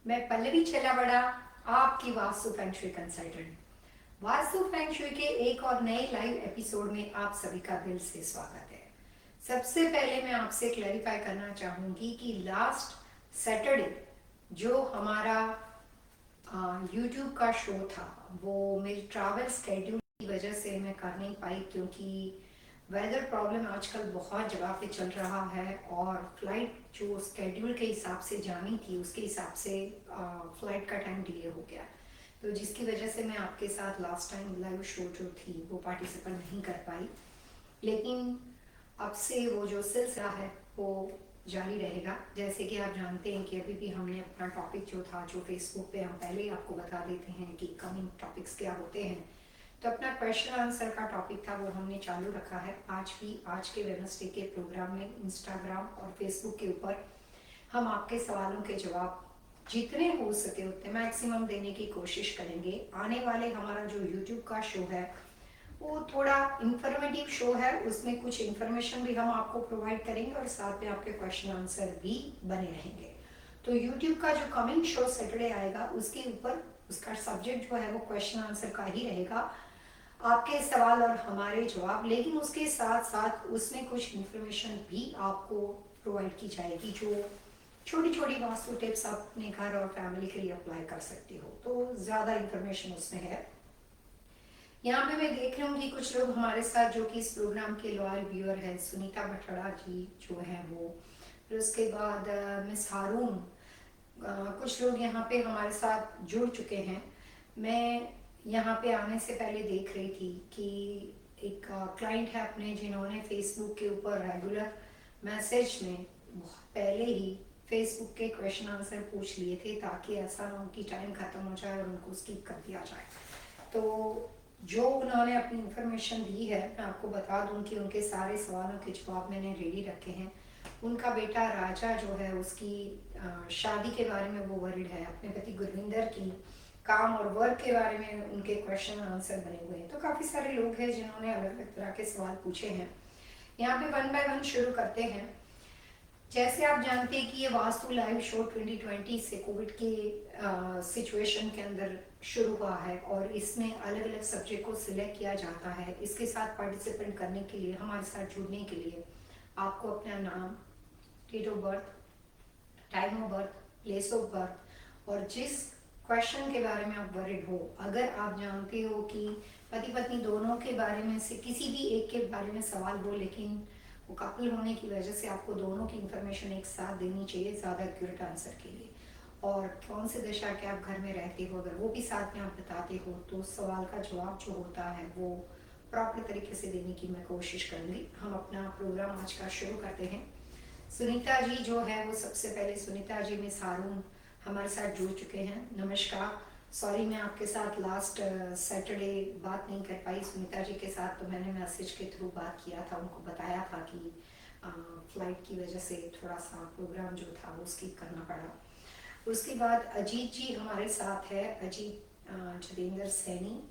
मैं पल्लवी चलावड़ा, आपकी vastu feng shui consultant. Vastu feng shui के एक और नए लाइव एपिसोड में आप सभी का दिल से स्वागत है। सबसे पहले मैं आपसे क्लैरिफाई करना चाहूंगी कि लास्ट सैटरडे जो हमारा यूट्यूब का शो था, वो मेरी ट्रैवल स्केड्यूल की वजह से मैं कर नहीं पाई, क्योंकि वेदर प्रॉब्लम आजकल बहुत जगह पे चल रहा है और फ्लाइट जो स्केड्यूल के हिसाब से जानी थी उसके हिसाब से फ्लाइट का टाइम डिले हो गया। तो जिसकी वजह से मैं आपके साथ लास्ट टाइम लाइव शो जो थी वो पार्टिसिपेट नहीं कर पाई। लेकिन अब से वो जो सिलसिला है वो जारी रहेगा। जैसे कि आप जानते हैं कि अभी भी हमने अपना टॉपिक जो था, जो फेसबुक पे हम पहले ही आपको बता देते हैं कि कमिंग टॉपिक्स क्या होते हैं, तो अपना क्वेश्चन आंसर का टॉपिक था वो हमने चालू रखा है। आज भी आज के वेडनेसडे के प्रोग्राम में इंस्टाग्राम और फेसबुक के ऊपर हम आपके सवालों के जवाब जितने हो सके उतने मैक्सिमम देने की कोशिश करेंगे। आने वाले हमारा जो यूट्यूब का शो है वो थोड़ा इंफॉर्मेटिव शो है, उसमें कुछ इंफॉर्मेशन भी हम आपको प्रोवाइड करेंगे और साथ में आपके क्वेश्चन आंसर भी बने रहेंगे। तो यूट्यूब का जो कमिंग शो सैटरडे आएगा उसके ऊपर उसका सब्जेक्ट जो है वो क्वेश्चन आंसर का ही रहेगा, आपके सवाल और हमारे जवाब। लेकिन उसके साथ साथ उसमें कुछ इंफॉर्मेशन भी आपको प्रोवाइड की जाएगी, जो छोटी छोटी वास्तु टिप्स आप अपने घर और फैमिली के लिए अप्लाई कर सकते हो। तो ज़्यादा इंफॉर्मेशन उसमें है। यहाँ पे मैं देख रही हूँ कि कुछ लोग हमारे साथ जो कि इस प्रोग्राम के लॉयल व्यूअर है, सुनीता भटड़ा जी जो है वो, फिर उसके बाद मिस हारून, कुछ लोग यहाँ पे हमारे साथ जुड़ चुके हैं। मैं यहाँ पे आने से पहले देख रही थी कि एक क्लाइंट है अपने, जिन्होंने फेसबुक के ऊपर रेगुलर मैसेज में बहुत पहले ही फेसबुक के क्वेश्चन आंसर पूछ लिए थे, ताकि ऐसा ना हो कि टाइम खत्म हो जाए और उनको स्किप कर दिया जाए। तो जो उन्होंने अपनी इंफॉर्मेशन दी है, मैं आपको बता दूं कि उनके सारे सवालों के जवाब मैंने रेडी रखे हैं। उनका बेटा राजा जो है, उसकी शादी के बारे में वो वरिड है, अपने पति गुरविंदर की काम और वर्क के बारे में उनके क्वेश्चन आंसर बने हुए हैं। तो काफ़ी सारे लोग हैं जिन्होंने अलग अलग तरह के सवाल पूछे हैं। यहाँ पे वन बाय वन शुरू करते हैं। जैसे आप जानते हैं कि ये वास्तु लाइव शो 2020 से कोविड के सिचुएशन के अंदर शुरू हुआ है और इसमें अलग अलग सब्जेक्ट को सिलेक्ट किया जाता है। इसके साथ पार्टिसिपेंट करने के लिए, हमारे साथ जुड़ने के लिए आपको अपना नाम, date of birth, time of birth, place of birth और जिस क्वेश्चन के बारे में आप वरिड हो, अगर आप जानते हो कि पति पत्नी दोनों के बारे में से किसी भी एक के बारे में सवाल हो, लेकिन वो कपल होने की वजह से आपको दोनों की इंफॉर्मेशन एक साथ देनी चाहिए ज़्यादा एक्यूरेट आंसर के लिए, और कौन से दिशा के आप घर में रहते हो अगर वो भी साथ में आप बताते हो, तो सवाल का जवाब जो होता है वो प्रॉपर तरीके से देने की मैं कोशिश करूँगी। हम अपना प्रोग्राम आज का शुरू करते हैं। सुनीता जी जो है वो सबसे पहले, सुनीता जी मिस हारून हमारे साथ जुड़ चुके हैं। नमस्कार। सॉरी, मैं आपके साथ लास्ट सैटरडे बात नहीं कर पाई सुनीता जी के साथ, तो मैंने मैसेज के थ्रू बात किया था, उनको बताया था कि फ्लाइट की वजह से थोड़ा सा प्रोग्राम जो था वो स्किप करना पड़ा। उसके बाद अजीत जी हमारे साथ है, अजीत जतेंद्र सैनी।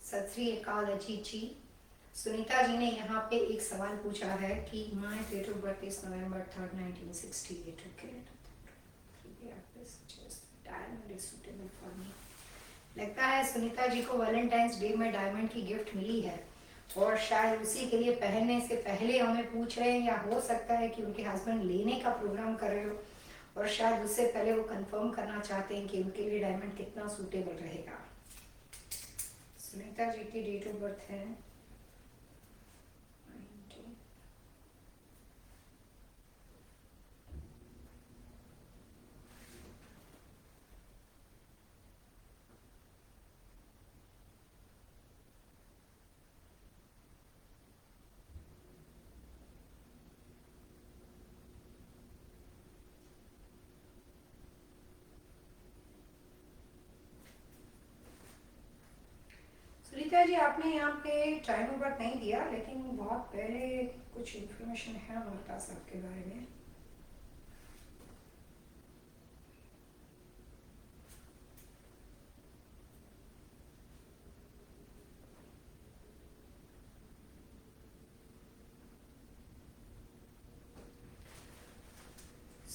सत श्री अकाल अजीत जी। सुनीता जी ने यहाँ पे एक सवाल पूछा है कि my date of birth is November 3rd 1968। Okay, diamond is suitable for me. लगता है सुनीता जी को वैलेंटाइंस डे में डायमंड की गिफ्ट मिली है और शायद उसी के लिए पहनने से पहले हमें पूछ रहे हैं, या हो सकता है कि उनके हस्बैंड लेने का प्रोग्राम कर रहे हो और शायद उससे पहले वो कंफर्म करना चाहते हैं कि उनके लिए डायमंड कितना सूटेबल रहेगा। सुनीता जी की डेट ऑफ बर्थ है 19। सुनीता जी आपने यहाँ पे टाइम ऑफ बर्थ नहीं दिया, लेकिन बहुत पहले कुछ इन्फॉर्मेशन है हमारे पास आपके बारे में।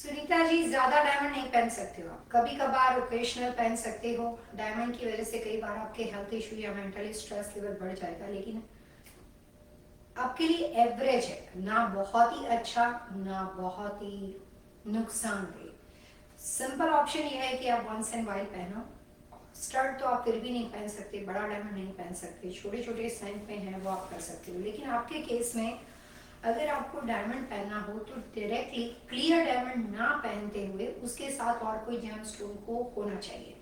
सुनीता जी, ज्यादा डायमंड नहीं पहन सकते हो आप, कभी कभार ओकेशनल पहन सकते हो। डायमंड की वजह से कई बार आपके हेल्थ इशू या मेंटली स्ट्रेस लेवल बढ़ जाएगा, लेकिन आपके लिए एवरेज है, ना बहुत ही अच्छा ना बहुत ही नुकसानदेह। सिंपल ऑप्शन ये है कि आप वंस एंड वाइल पहनो। स्टड तो आप फिर भी नहीं पहन सकते, बड़ा डायमंड नहीं पहन सकते, छोटे छोटे सेंट में है वो आप कर सकते हो। लेकिन आपके केस में अगर आपको डायमंड पहनना हो तो डायरेक्टली क्लियर डायमंड ना पहनते हुए उसके साथ और कोई जेम स्टोन को होना चाहिए।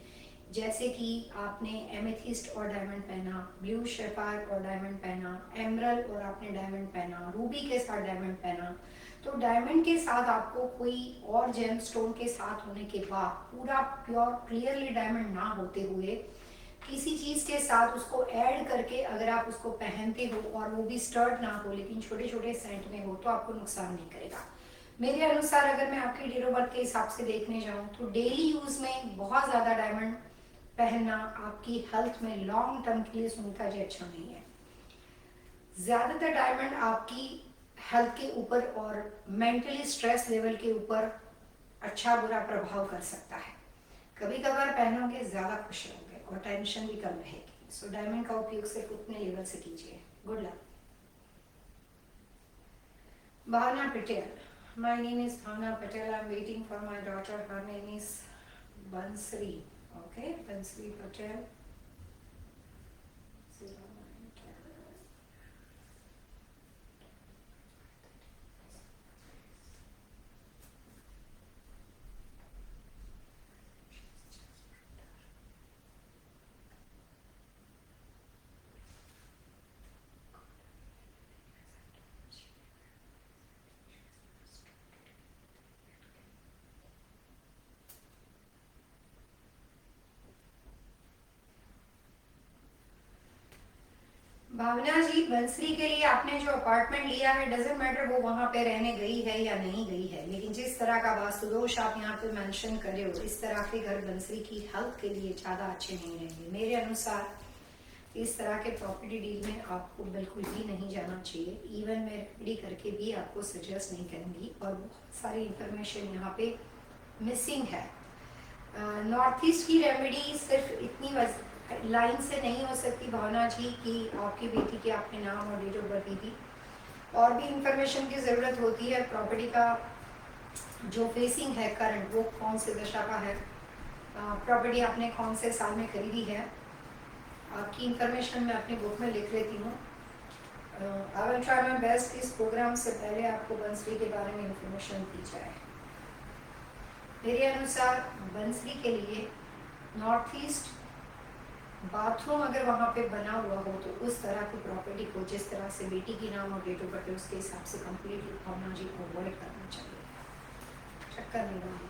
जैसे कि आपने एमेथिस्ट और डायमंड पहना, ब्लू शेफार और डायमंड पहना, एमरल और आपने डायमंड पहना, रूबी के साथ डायमंड पहना। तो डायमंड के साथ आपको कोई और जेम स्टोन के साथ होने के बाद पूरा प्योर क्लियरली डायमंड ना होते हुए किसी चीज के साथ उसको ऐड करके अगर आप उसको पहनते हो और वो भी स्टर्ड ना हो लेकिन छोटे छोटे सेंट में हो तो आपको नुकसान नहीं करेगा। मेरे अनुसार अगर मैं आपकी डेट ऑफ बर्थ के हिसाब से देखने जाऊं तो डेली यूज में बहुत ज्यादा डायमंड पहनना आपकी हेल्थ में लॉन्ग टर्म के लिए सुनीता जी अच्छा नहीं है। ज्यादातर डायमंड आपकी हेल्थ के ऊपर और मेंटली स्ट्रेस लेवल के ऊपर अच्छा बुरा प्रभाव कर सकता है। कभी कभार पहनोगे ज्यादा खुश रहोगे और टेंशन भी कम रहेगी। सो डायमंड का उपयोग सिर्फ उतने लेवल से कीजिए। Good luck. Bhavna Patel, my name is Bhavna Patel. I'm waiting for my daughter. Her name is Bansri. Okay, Bansri Patel. 0910. भावना जी, बंसरी के लिए आपने जो अपार्टमेंट लिया है डजेंट मैटर वो वहां पे रहने गई है या नहीं गई है, लेकिन जिस तरह का वास्तु दोष आप यहाँ पे मेंशन कर रहे हो इस तरह के घर बंसरी की हेल्थ के लिए ज्यादा अच्छे नहीं रहेंगे। मेरे अनुसार इस तरह के प्रॉपर्टी डील में आपको बिल्कुल भी नहीं जाना चाहिए। इवन मैं रेमेडी करके भी आपको सजेस्ट नहीं करूंगी और बहुत सारी इंफॉर्मेशन यहाँ पे मिसिंग है। नॉर्थ ईस्ट की रेमेडी सिर्फ इतनी लाइन से नहीं हो सकती भावना जी कि आपकी बेटी के आपने नाम और डेट ऑफ बर्थ दी थी। और भी इंफॉर्मेशन की ज़रूरत होती है। प्रॉपर्टी का जो फेसिंग है करंट वो कौन से दशा का है, प्रॉपर्टी आपने कौन से साल में खरीदी है, आपकी इंफॉर्मेशन मैं अपनी बुक में लिख लेती हूँ। आई विल ट्राई माय बेस्ट इस प्रोग्राम से पहले आपको बंसरी के बारे में इंफॉर्मेशन दी जाए। मेरे अनुसार बंसरी के लिए नॉर्थ ईस्ट बाथरूम अगर वहां पे बना हुआ हो तो उस तरह की प्रॉपर्टी को जिस तरह से बेटी की नाम और डेट ऑफ बर्थ उसके हिसाब से कंप्लीटली भावना जी को अवॉइड करना चाहिए। चक्कर नहीं डालना।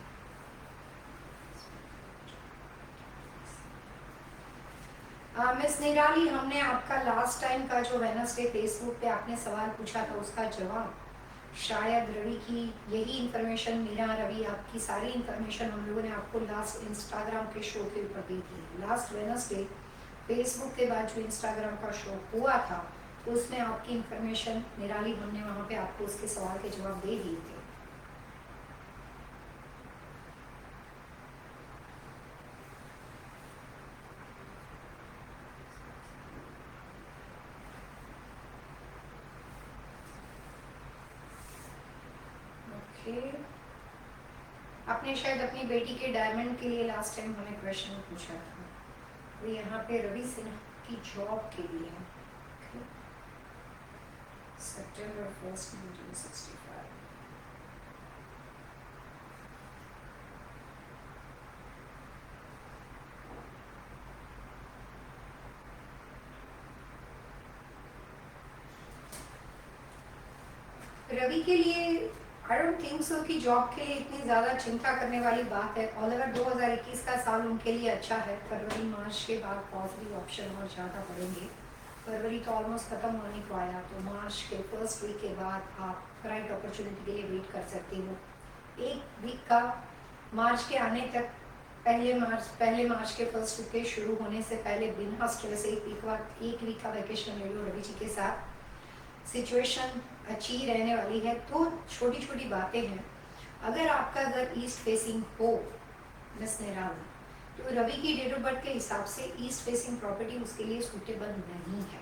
मिस निराली, हमने आपका लास्ट टाइम का जो वेडनेसडे फेसबुक पे आपने सवाल पूछा था उसका जवाब शायद रवि की यही इंफॉर्मेशन, मीरा रवि आपकी सारी इंफॉर्मेशन हम लोगों ने आपको लास्ट इंस्टाग्राम के शो के ऊपर दी थी। लास्ट वेडनेसडे फेसबुक के बाद जो इंस्टाग्राम का शो हुआ था उसमें आपकी इंफॉर्मेशन निराली हमने वहाँ पे आपको उसके सवाल के जवाब दे दिए थे। आपने शायद अपनी बेटी के डायमंड के लिए लास्ट टाइम हमें क्वेश्चन पूछा था। तो यहाँ पे रवि सिन्हा की जॉब के लिए सितंबर 1, 1965। रवि के लिए आई डोंट थिंक सो कि जॉब के लिए इतनी ज़्यादा चिंता करने वाली बात है। और अगर 2021 का साल उनके लिए अच्छा है, फरवरी मार्च के बाद पॉजिटिव ऑप्शन और ज़्यादा बढ़ेंगे। फरवरी तो ऑलमोस्ट ख़त्म होने को आया, तो मार्च के फर्स्ट वीक के बाद आप राइट अपॉर्चुनिटी के लिए वेट कर सकते हो। एक वीक का मार्च के आने तक, पहले मार्च के फर्स्ट वीक के शुरू होने से पहले बिना स्ट्रेस एक वीक का वैकेशन ले लो रवि जी के साथ। सिचुएशन अच्छी रहने वाली है। तो छोटी छोटी बातें हैं अगर आपका घर ईस्ट फेसिंग हो मिस निराला, तो रवि की डेट ऑफ बर्थ के हिसाब से ईस्ट फेसिंग प्रॉपर्टी उसके लिए सूटेबल नहीं है।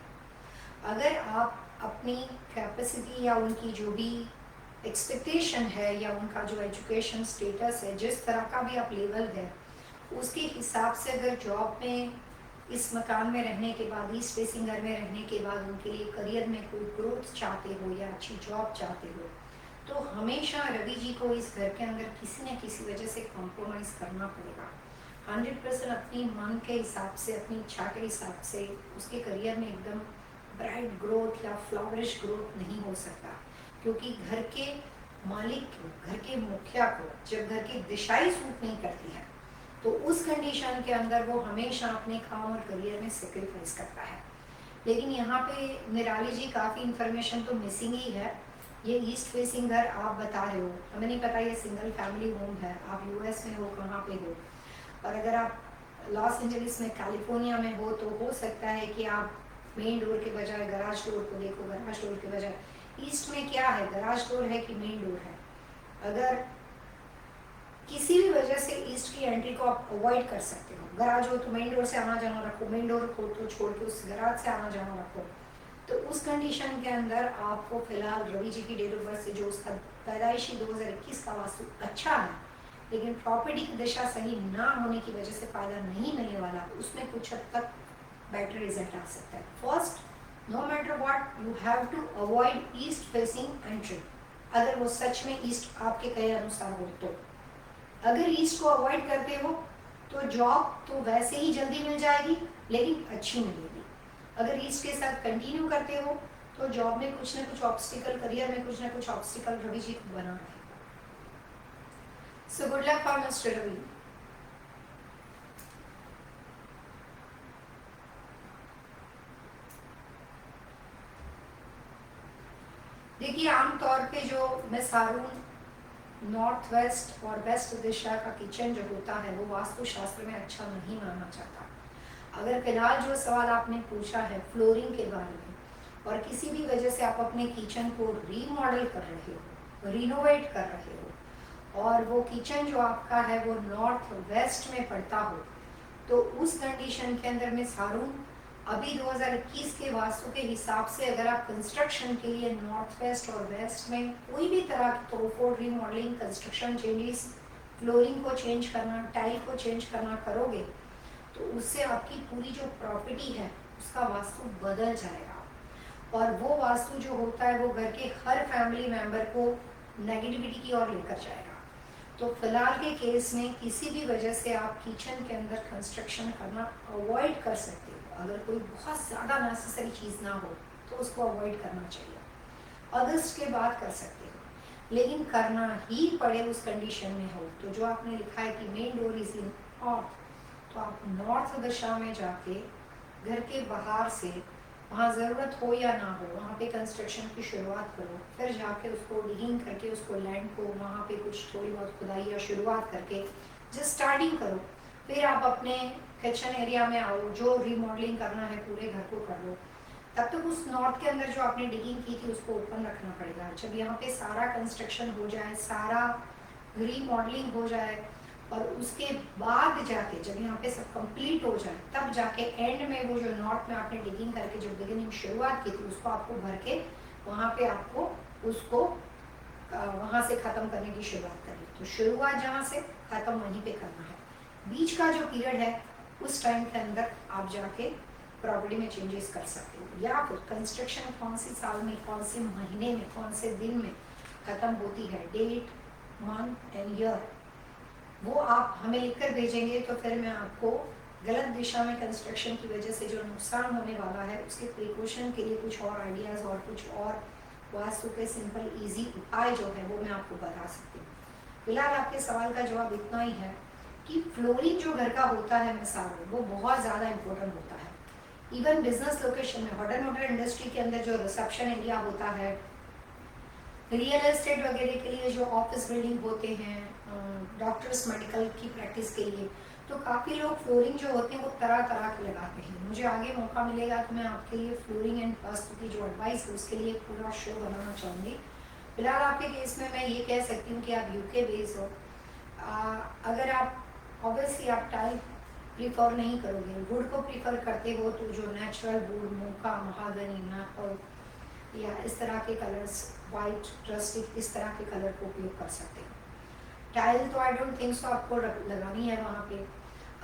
अगर आप अपनी कैपेसिटी या उनकी जो भी एक्सपेक्टेशन है या उनका जो एजुकेशन स्टेटस है, जिस तरह का भी आप लेवल है, उसके हिसाब से अगर जॉब में इस मकान में रहने के बाद, ईस्ट फेसिंग घर में रहने के बाद उनके लिए करियर में कोई ग्रोथ चाहते हो या अच्छी जॉब चाहते हो, तो हमेशा रवि जी को इस घर के अंदर किसी न किसी वजह से कॉम्प्रोमाइज़ करना पड़ेगा। 100% अपनी मन के हिसाब से, अपनी इच्छा के हिसाब से उसके करियर में एकदम ब्राइट ग्रोथ या फ्लावरिश ग्रोथ नहीं हो सकता, क्योंकि घर के मालिक को, घर के मुखिया को जब घर की दिशाएं सूट नहीं करती है, तो उस कंडीशन के अंदर वो हमेशा अपने काम और करियर में सेक्रीफाइस करता है। लेकिन यहाँ पे निराली जी काफ़ी इन्फॉर्मेशन तो मिसिंग ही है। ये ईस्ट फेसिंग घर आप बता रहे हो, हमें नहीं पता ये सिंगल फैमिली होम है, आप यूएस में हो, कहाँ पे हो, और अगर आप लॉस एंजलिस में, कैलिफोर्निया में हो सकता है कि आप मेन डोर के बजाय गराज डोर को देखो, गराज डोर के बजाय ईस्ट में क्या है, गराज डोर है कि मेन डोर है। अगर किसी भी वजह से ईस्ट की एंट्री को आप अवॉइड कर सकते हो, गराज हो तो मेन डोर से आना जाना रखो, मेन डोर हो तो छोड़ के उस गराज से आना जाना रखो, तो उस कंडीशन के अंदर आपको फिलहाल रवि जी की डेट ऑफ बर्थ से जो उसका पैदाइशी 2021 का वास्तु अच्छा है, लेकिन प्रॉपर्टी की दिशा सही ना होने की वजह से फायदा नहीं मिलने वाला, उसमें कुछ हद तक बेटर रिजल्ट आ सकता है। First, no matter what, you have to avoid east facing entry, अगर वो सच में ईस्ट आपके कहे अनुसार हो तो। अगर ईस्ट को अवॉइड करते हो तो जॉब तो वैसे ही जल्दी मिल जाएगी, लेकिन अच्छी मिलेगी। अगर ईस्ट के साथ कंटिन्यू करते हो तो जॉब में कुछ ना कुछ ऑब्स्टिकल, करियर में कुछ ना कुछ ऑब्स्टिकल रवि जी को बना रहेगा। So good luck for mister Ravi. देखिए, आमतौर पे जो मिस हारून नॉर्थ वेस्ट और वेस्ट दिशा का किचन जो होता है वो वास्तु शास्त्र में अच्छा नहीं माना जाता। अगर फिलहाल जो सवाल आपने पूछा है फ्लोरिंग के बारे में, और किसी भी वजह से आप अपने किचन को रीमॉडल कर रहे हो, रिनोवेट कर रहे हो, और वो किचन जो आपका है वो नॉर्थ वेस्ट में पड़ता हो, तो उस कंडीशन के अंदर मिस हारून अभी 2021 के वास्तु के हिसाब से अगर आप कंस्ट्रक्शन के लिए नॉर्थ वेस्ट और वेस्ट में कोई भी तरह की तोड़फोड़, रीमॉडलिंग, कंस्ट्रक्शन चेंजेस, फ्लोरिंग को चेंज करना, टाइल को चेंज करना करोगे, तो उससे आपकी पूरी जो प्रॉपर्टी है उसका वास्तु बदल जाएगा, और वो वास्तु जो होता है वो घर के हर फैमिली मेंबर को नेगेटिविटी की ओर लेकर जाएगा। तो फिलहाल के केस में किसी भी वजह से आप किचन के अंदर कंस्ट्रक्शन करना अवॉइड कर सकते हो। अगर कोई बहुत ज़्यादा नेसेसरी चीज़ ना हो तो उसको अवॉइड करना चाहिए। अगस्त के बाद कर सकते हो, लेकिन करना ही पड़े उस कंडीशन में हो तो जो आपने लिखा है कि main door is in north, तो आप नॉर्थ दिशा में जाके घर के बाहर से, वहाँ ज़रूरत हो या ना हो, वहाँ पे कंस्ट्रक्शन की शुरुआत करो, फिर जाके उसको डिगिंग करके उसको लैंड को वहाँ पे कुछ थोड़ी बहुत खुदाई या शुरुआत करके जस्ट स्टार्टिंग करो, फिर आप अपने किचन एरिया में आओ, जो रीमॉडलिंग करना है पूरे घर को कर लो। तब तक उस नॉर्थ के अंदर जो आपने डिगिंग की थी उसको ओपन रखना पड़ेगा। जब यहाँ पे सारा कंस्ट्रक्शन हो जाए, सारा रीमॉडलिंग हो जाए, और उसके बाद जाके जब यहाँ पे सब कंप्लीट हो जाए, तब जाके एंड में वो जो नॉर्थ में आपने डिगिंग करके जो बिगिनिंग शुरुआत की थी उसको आपको भर के वहाँ पे आपको उसको वहाँ से ख़त्म करने की शुरुआत करनी। तो शुरुआत जहाँ से, ख़त्म वहीं पे करना है। बीच का जो पीरियड है उस टाइम के अंदर आप जाके प्रॉपर्टी में चेंजेस कर सकते हो, या फिर कंस्ट्रक्शन कौन सी साल में, कौन से महीने में, कौन से दिन में ख़त्म होती है, डेट, मंथ एंड ईयर, वो आप हमें लिखकर भेजेंगे तो फिर मैं आपको गलत दिशा में कंस्ट्रक्शन की वजह से जो नुकसान होने वाला है उसके प्रिकॉशन के लिए कुछ और आइडियाज़ और कुछ और वास्तु के सिंपल इजी उपाय जो है वो मैं आपको बता सकती हूँ। फिलहाल आपके सवाल का जवाब इतना ही है कि फ्लोरिंग जो घर का होता है मिसाल, वो बहुत ज़्यादा इम्पोर्टेंट होता है। इवन बिजनेस लोकेशन में, होटल इंडस्ट्री के अंदर जो रिसेप्शन एरिया होता है, रियल एस्टेट वगैरह के लिए जो ऑफिस बिल्डिंग होते हैं, डॉक्टर्स मेडिकल की प्रैक्टिस के लिए, तो काफ़ी लोग फ्लोरिंग जो होते हैं वो तरह तरह के लगाते हैं। मुझे आगे मौका मिलेगा तो मैं आपके लिए फ्लोरिंग एंड वास्तु की जो एडवाइस है उसके लिए पूरा शो बनाना चाहूँगी। फिलहाल आपके केस में मैं ये कह सकती हूँ कि आप यूके बेस हो। अगर आप ऑब्वियसली आप टाइल प्रीफर नहीं करोगे, वुड को प्रीफर करते हो तो जो natural wood, mocha, mahogany, maple या इस तरह के कलर्स, वाइट, रस्टिक, इस तरह के कलर को उपयोग कर सकते हो। टाइल तो आई डोंट थिंक सो आपको लगानी है वहाँ पे।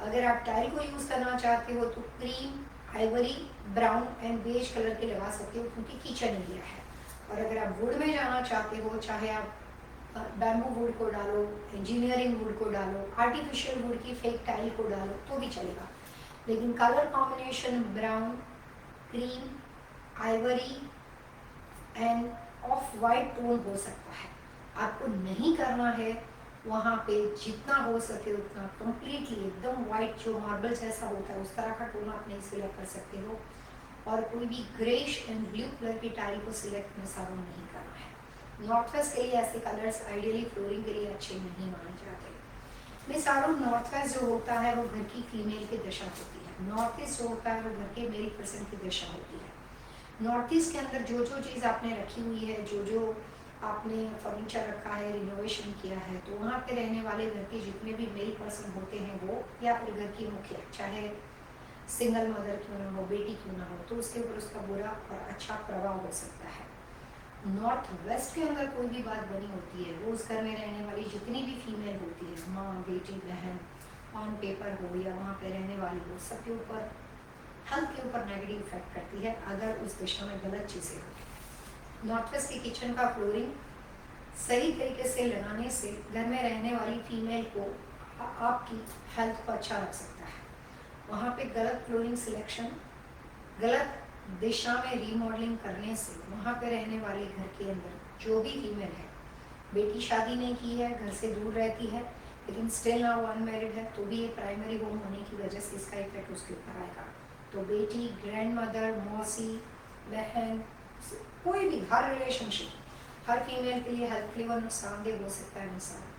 अगर आप टाइल को यूज़ करना चाहते हो तो cream, ivory, brown and beige colour के लगा सकते हो क्योंकि किचन एरिया है। और अगर आप वुड में जाना चाहते हो, चाहे आप बैम्बू वुड को डालो, इंजीनियरिंग वुड को डालो, आर्टिफिशियल वुड की फेक टाइल को डालो तो भी चलेगा, लेकिन colour combination brown, cream, ivory end of white tone हो सकता है। आपको नहीं करना है वहाँ पे जितना हो सके उतना कम्प्लीटली एकदम वाइट जो मार्बल जैसा होता है उस तरह का टोन आप नहीं सिलेक्ट कर सकते हो, और कोई भी ग्रेश एंड ब्लू कलर की टाइल को सिलेक्ट में सारों नहीं करना है। नॉर्थ वेस्ट के लिए ऐसे कलर्स आइडियली फ्लोरिंग के लिए अच्छे नहीं माने जाते। में सारों नॉर्थ वेस्ट जो होता है वो घर की फीमेल की दशा होती है, नॉर्थ ईस्ट जो होता है वो घर के मेल पर्सन की दशा होती है। नॉर्थ ईस्ट के अंदर जो जो चीज़ आपने रखी हुई है, जो जो आपने फर्नीचर रखा है, रिनोवेशन किया है, तो वहाँ पे रहने वाले घर के जितने भी मेल पर्सन होते हैं वो, या फिर घर की मुखिया, चाहे सिंगल मदर क्यों ना हो, बेटी क्यों ना हो, तो उसके ऊपर उसका बुरा और अच्छा प्रभाव हो सकता है। नॉर्थ वेस्ट के अंदर कोई भी बात बनी होती है, वो उस घर में रहने वाली जितनी भी फीमेल होती है, माँ, बेटी, बहन, ऑन पेपर हो या वहाँ पे रहने वाली हो, सबके ऊपर, हेल्थ के ऊपर नेगेटिव इफेक्ट करती है अगर उस दिशा में गलत चीज़ें हो। नॉर्थ वेस्ट की किचन का फ्लोरिंग सही तरीके से लगाने से घर में रहने वाली फीमेल को आपकी हेल्थ को अच्छा रख सकता है। वहाँ पे गलत फ्लोरिंग सिलेक्शन, गलत दिशा में रीमॉडलिंग करने से वहाँ पे रहने वाले घर के अंदर जो भी फीमेल है, बेटी शादी नहीं की है, घर से दूर रहती है, लेकिन स्टिल नाउ अनमैरिड है, तो भी ये प्राइमरी होम होने की वजह से इसका इफेक्ट उसके ऊपर आएगा। तो बेटी, ग्रैंड मदर, मौसी, बहन, कोई भी हर रिलेशनशिप हर फीमेल के लिए हेल्पफुल और नुकसानदेह हो सकता है इंसान।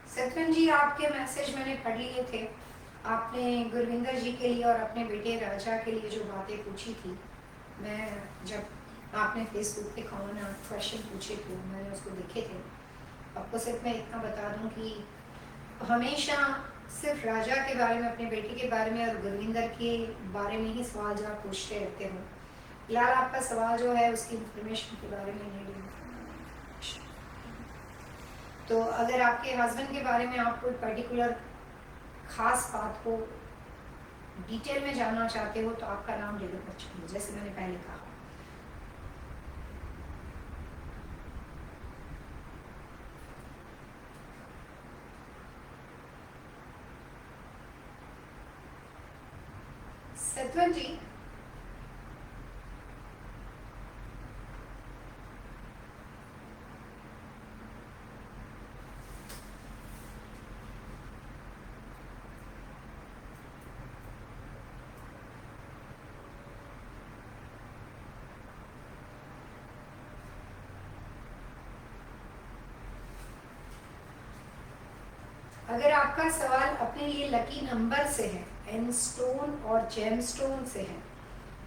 सत्यन जी, आपके मैसेज मैंने पढ़ लिए थे। आपने गुरविंदर जी के लिए और अपने बेटे राजा के लिए जो बातें पूछी थी, मैं जब आपने फेसबुक पे कॉमन क्वेश्चन पूछे थे मैंने उसको देखे थे। आपको सिर्फ मैं इतना बता दूं कि हमेशा सिर्फ राजा के बारे में, अपने बेटे के बारे में और गुरविंदर के बारे में ही सवाल जवाब पूछते रहते हो। फिलहाल आपका सवाल जो है उसकी इंफॉर्मेशन के बारे में नहीं। तो अगर आपके हस्बैंड के बारे में आप कोई पर्टिकुलर खास बात को डिटेल में जानना चाहते हो तो आपका नाम ले लो बच्चों में, जैसे मैंने पहले कहा। सत्वन जी, अगर आपका सवाल अपने लिए लकी नंबर से है, एन स्टोन और जेम स्टोन से है,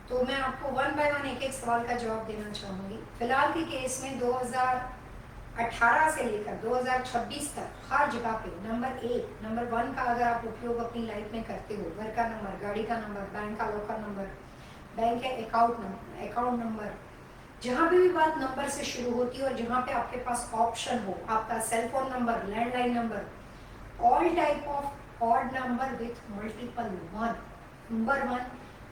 तो मैं आपको वन बाय वन एक एक सवाल का जवाब देना चाहूँगी। फिलहाल के केस में 2018 से लेकर 2026 तक हर जगह पे नंबर वन का अगर आप उपयोग अपनी लाइफ में करते हो, घर का नंबर, गाड़ी का नंबर, बैंक का लॉकर नंबर, बैंक के अकाउंट नंबर, जहाँ भी बात नंबर से शुरू होती है और जहाँ पे आपके पास ऑप्शन हो, आपका cell phone number, landline number, all type of odd number with multiple one, number 1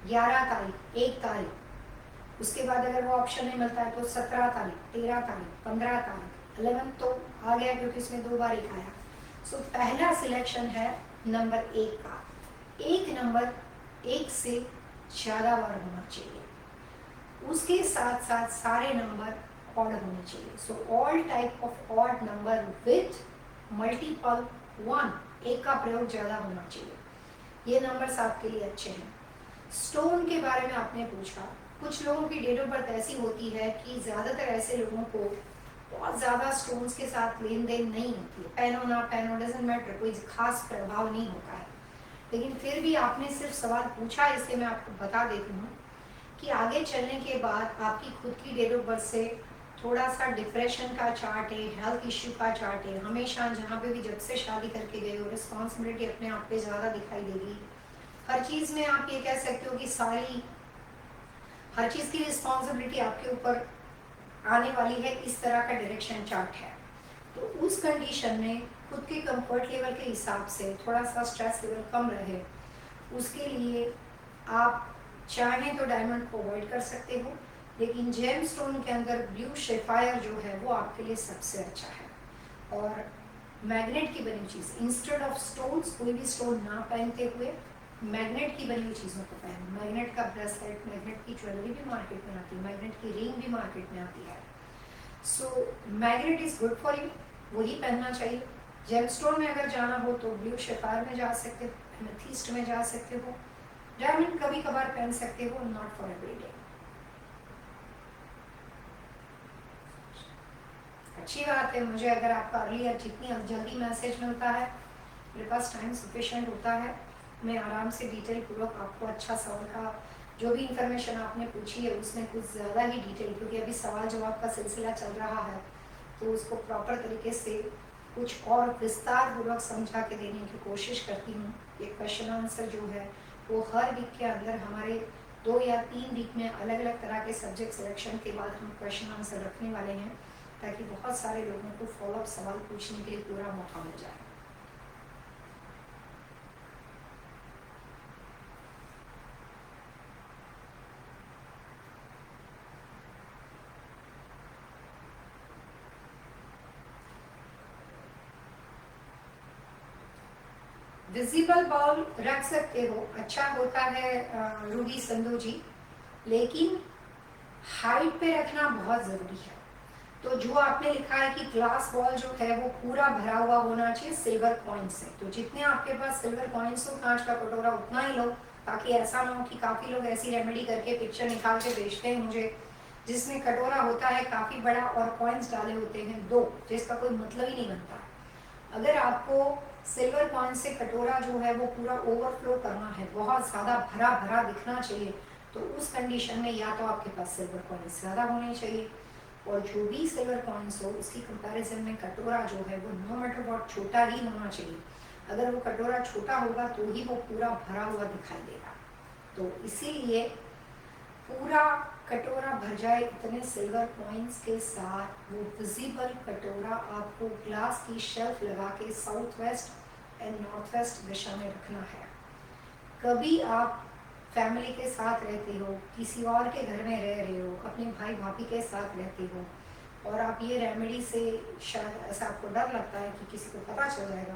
11 तारीख, 1 तारीख, उसके बाद अगर वो ऑप्शन नहीं मिलता है तो 17 तारीख, 13 तारीख, 15 तारीख, 11 तो आ गया क्योंकि इसमें 2 बार एक आया। सो पहला सिलेक्शन है नंबर 1 का। एक नंबर 1 से ज़्यादा बार होना चाहिए, उसके साथ साथ सारे नंबर ऑड होने चाहिए। So all type of odd number with multiple 1, एक का प्रयोग ज़्यादा होना चाहिए। ये नंबर्स आपके लिए अच्छे हैं। स्टोन के बारे में आपने पूछा, कुछ लोगों की डेट ऑफ बर्थ ऐसी होती है कि ज़्यादातर ऐसे लोगों को बहुत ज़्यादा स्टोन्स के साथ लेन देन नहीं होती है। पेनो ना पेनो डजंट मैटर, कोई खास प्रभाव नहीं होता है। लेकिन फिर भी आपने सिर्फ सवाल पूछा, इसलिए मैं आपको बता देती हूँ कि आगे चलने के बाद आपकी खुद की डेट ऑफ बर्थ से थोड़ा सा डिप्रेशन का चार्ट है, हेल्थ इश्यू का चार्ट है। हमेशा जहाँ पे भी जब से शादी करके गए हो, रिस्पॉन्सिबिलिटी अपने आप पे ज़्यादा दिखाई देगी। हर चीज़ में आप ये कह सकते हो कि हर चीज़ की रिस्पॉन्सिबिलिटी आपके ऊपर आने वाली है, इस तरह का डायरेक्शन चार्ट है। तो उस कंडीशन में खुद के कंफर्ट लेवल के हिसाब से थोड़ा सा स्ट्रेस लेवल कम रहे, उसके लिए आप चाहें तो डायमंड को अवॉइड कर सकते हो, लेकिन जेम स्टोन के अंदर ब्लू शेफायर जो है वो आपके लिए सबसे अच्छा है। और मैग्नेट की बनी चीज़, इंस्टेड ऑफ स्टोन्स, कोई भी स्टोन ना पहनते हुए मैग्नेट की बनी हुई चीज़ों को पहनो। मैग्नेट का ब्रेसलेट, मैग्नेट की ज्वेलरी भी मार्केट में आती है, मैग्नेट की रिंग भी मार्केट में आती है। So magnet is good for you, वही पहनना चाहिए। जेमस्टोन में अगर जाना हो तो ब्लू शेफायर में जा सकते हो, एमेथिस्ट में जा सकते हो, डायमंड कभी कभार पहन सकते हो, नॉट फॉर एवरीडे। अच्छी बात है, मुझे अगर आपका अर्लियर जितनी जल्दी मैसेज मिलता है, मेरे पास टाइम सफिशिएंट होता है, मैं आराम से डिटेल पूर्वक आपको अच्छा सवाल का जो भी इंफॉर्मेशन आपने पूछी है उसमें कुछ ज़्यादा ही डिटेल, क्योंकि अभी सवाल जवाब का सिलसिला चल रहा है, तो उसको प्रॉपर तरीके से कुछ और विस्तार पूर्वक समझा के देने की कोशिश करती हूँ। ये क्वेश्चन आंसर जो है वो हर वीक के अंदर हमारे 2 या 3 वीक में अलग अलग तरह के सब्जेक्ट सिलेक्शन के बाद हम क्वेश्चन आंसर रखने वाले हैं, ताकि बहुत सारे लोगों को फॉलोअप सवाल पूछने के लिए पूरा मौका मिल जाए। विजिबल बॉल रख सकते हो, अच्छा होता है रूही संधू जी, लेकिन हाइट पे रखना बहुत ज़रूरी है। तो जो आपने लिखा है कि ग्लास बॉल जो है वो पूरा भरा हुआ होना चाहिए सिल्वर कॉइन से, तो जितने आपके पास सिल्वर कॉइन्स हो कांच का कटोरा उतना ही लो, ताकि ऐसा ना हो कि काफ़ी लोग ऐसी रेमेडी करके पिक्चर निकाल के भेजते हैं मुझे, जिसमें कटोरा होता है काफ़ी बड़ा और कॉइन्स डाले होते हैं 2, जिसका कोई मतलब ही नहीं बनता। अगर आपको सिल्वर कॉइन से कटोरा जो है वो पूरा ओवरफ्लो करना है, बहुत ज़्यादा भरा भरा दिखना चाहिए, तो उस कंडीशन में या तो आपके पास सिल्वर कॉइन्स ज़्यादा होने चाहिए, और जो भी सिल्वर कॉइन्स हो उसकी कंपैरिजन में कटोरा जो है वो नो मैटर व्हाट छोटा ही होना चाहिए। अगर वो कटोरा छोटा होगा तो ही वो पूरा भरा हुआ दिखाई देगा। तो इसीलिए पूरा कटोरा भर जाए इतने सिल्वर कॉइन्स के साथ वो विजिबल कटोरा आपको ग्लास की शेल्फ लगा के south west and north west दिशा में रखना है। कभी आप फैमिली के साथ रहते हो, किसी और के घर में रह रहे हो, अपने भाई भाभी के साथ रहते हो, और आप ये रेमेडी से शायद ऐसा आपको डर लगता है कि किसी को पता चल जाएगा,